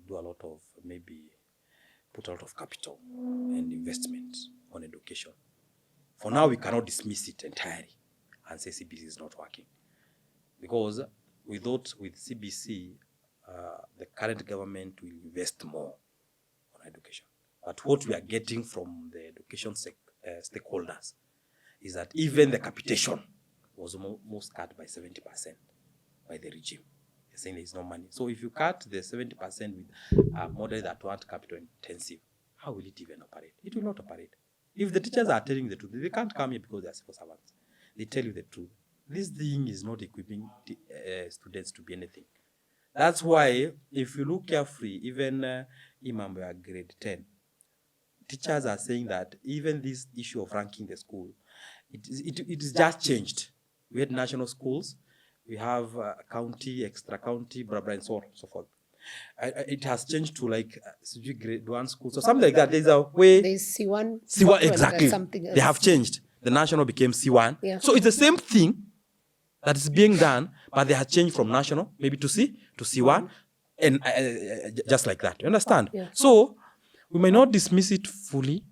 do a lot of, maybe put a lot of capital and investment on education. For now, we cannot dismiss it entirely and say CBC is not working. Because we thought with CBC, the current government will invest more on education. But what we are getting from the education stakeholders is that even the capitation was almost cut by 70% by the regime. They're saying there is no money. So if you cut the 70% with a model that want capital intensive, how will it even operate? It will not operate. If the teachers are telling the truth, they can't come here because they are civil servants. They tell you the truth. This thing is not equipping students to be anything. That's why, if you look carefully, even Imam grade 10, teachers are saying that even this issue of ranking the school, it is just changed. We had national schools, we have county, extra county, blah, blah, and so on and so forth. It has changed to like grade 1 schools or something like that. There's a way. There's C1. C1, exactly. Something else. They have changed. The national became C1. Yeah. So it's the same thing that is being done, but they have changed from national, maybe to C1, and just like that. You understand? Yeah. So we may not dismiss it fully,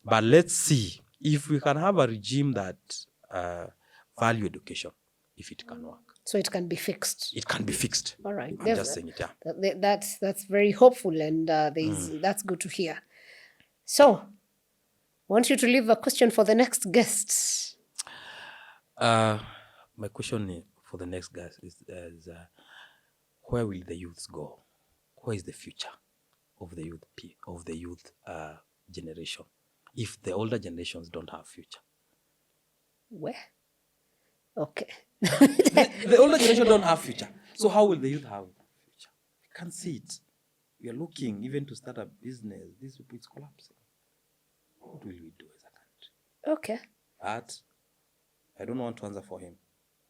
but let's see if we can have a regime that value education, if it can work. So it can be fixed. It can be fixed. All right. I'm just saying it, yeah. That's very hopeful, and that's good to hear. So, I want you to leave a question for the next guest. My question for the next guest is where will the youths go? Where is the future of the youth generation if the older generations don't have future? Where? Okay. the older generation don't have future. So how will the youth have future? We can't see it. We are looking even to start a business. This people, it's collapsing. What will we do as a country? Okay. But I don't want to answer for him.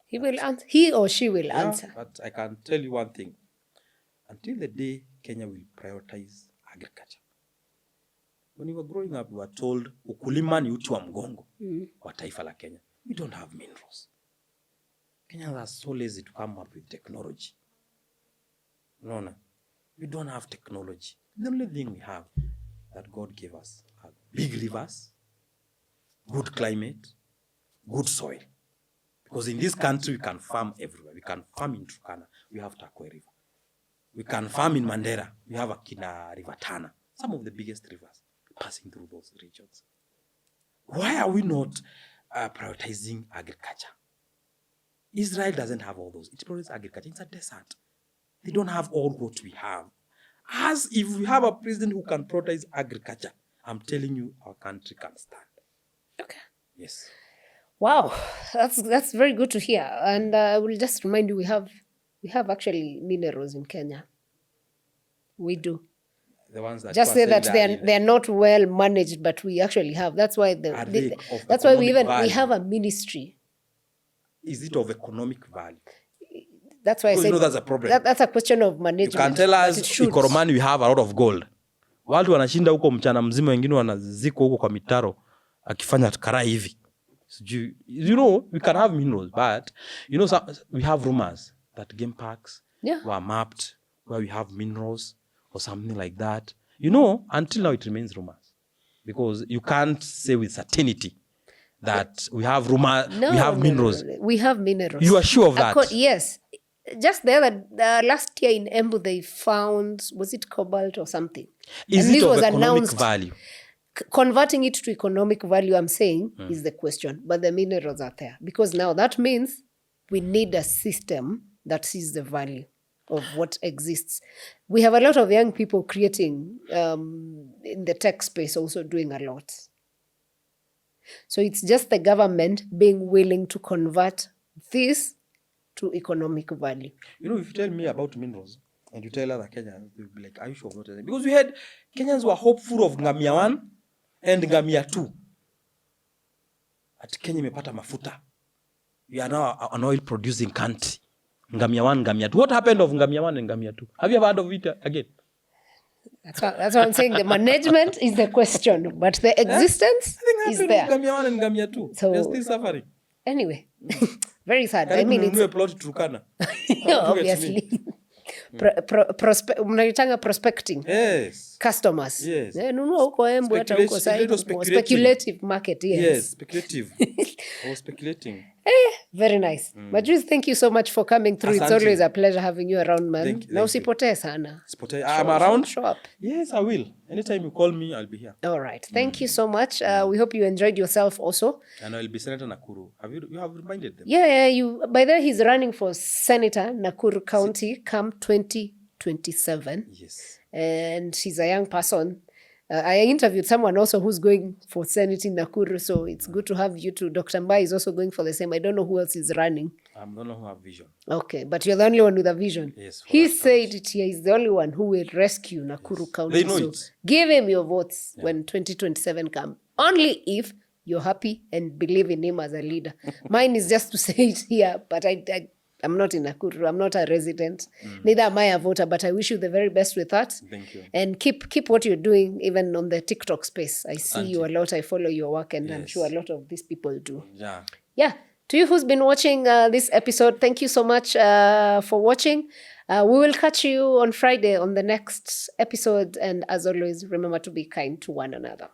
He or she will answer. But I can tell you one thing. Until the day Kenya will prioritize agriculture. When we were growing up, we were told, ukulima ni uti wa mgongo wa taifa la Kenya. We don't have minerals. Kenyans are so lazy to come up with technology. No. We don't have technology. The only thing we have that God gave us are big rivers, good climate, good soil. Because in this country, we can farm everywhere. We can farm in Turkana. We have Takwe River. We can farm in Mandera. We have Akina River Tana, some of the biggest rivers passing through those regions. Why are we not prioritizing agriculture? Israel doesn't have all those. It produces agriculture. It's a desert. They don't have all what we have. As if we have a president who can prioritize agriculture, I'm telling you, our country can stand. Okay. Yes. Wow, that's very good to hear. And I will just remind you, we have actually minerals in Kenya. We do. The ones that just say that they're not well managed, but we actually have. That's why that's why we have a ministry. Is it of economic value? That's why I said that's a problem. That's a question of management. You can tell us Ikoromani we have a lot of gold. Watu wanashinda huko mchana mzima, wengine wanaziko huko kwa mitaro akifanya karai hivi. We can have minerals, but we have rumors that game parks were mapped where we have minerals or something like that. Until now it remains rumors, because you can't say with certainty that we have minerals. No. We have minerals. You are sure of that? Yes. Just last year in Embu, they found, was it cobalt or something? Is it of economic value? Converting it to economic value, I'm saying, is the question. But the minerals are there. Because now that means we need a system that sees the value of what exists. We have a lot of young people creating in the tech space, also doing a lot. So it's just the government being willing to convert this to economic value. If you tell me about minerals and you tell other Kenyans, they'll be like, are you sure of not? Because we had Kenyans who are hopeful of Ngamia 1 and Ngamia 2. At Kenya imepata mafuta. We are now an oil producing country. Ngamia 1, Ngamia 2. What happened of Ngamia 1 and Ngamia 2? Have you ever heard of it again? That's what I'm saying. The management is the question, but the existence is there. Ngamia 1 and Ngamia 2. So, they're still suffering. Anyway, very sad. I mean, it's a plot Turkana. Obviously. Prospecting. Yes. Customers. Yes. Speculative market. Yes, speculative. Or speculating. Very nice. Majuice, thank you so much for coming through. Asante. It's always a pleasure having you around, man. Thank Now you. usipotee sana. I'm around. Show up. Yes, I will. Anytime you call me, I'll be here. All right. Thank you so much. We hope you enjoyed yourself also. And I'll be Senator Nakuru. You have reminded them? Yeah. By the way, he's running for Senator Nakuru County come 2027. Yes. And he's a young person. I interviewed someone also who's going for Senate in Nakuru, so it's good to have you too. Dr. Mbai is also going for the same. I don't know who else is running. I'm the only one who have vision. Okay, but you're the only one with a vision. Yes. He said it here. He's the only one who will rescue Nakuru County. They know so it. Give him your votes when 2027 comes. Only if you're happy and believe in him as a leader. Mine is just to say it here, but I'm not in Nakuru. I'm not a resident. Neither am I a voter, but I wish you the very best with that. Thank you. And keep what you're doing, even on the TikTok space. I see you a lot. I follow your work, and I'm sure a lot of these people do. Yeah. To you who's been watching this episode, thank you so much for watching. We will catch you on Friday on the next episode. And as always, remember to be kind to one another.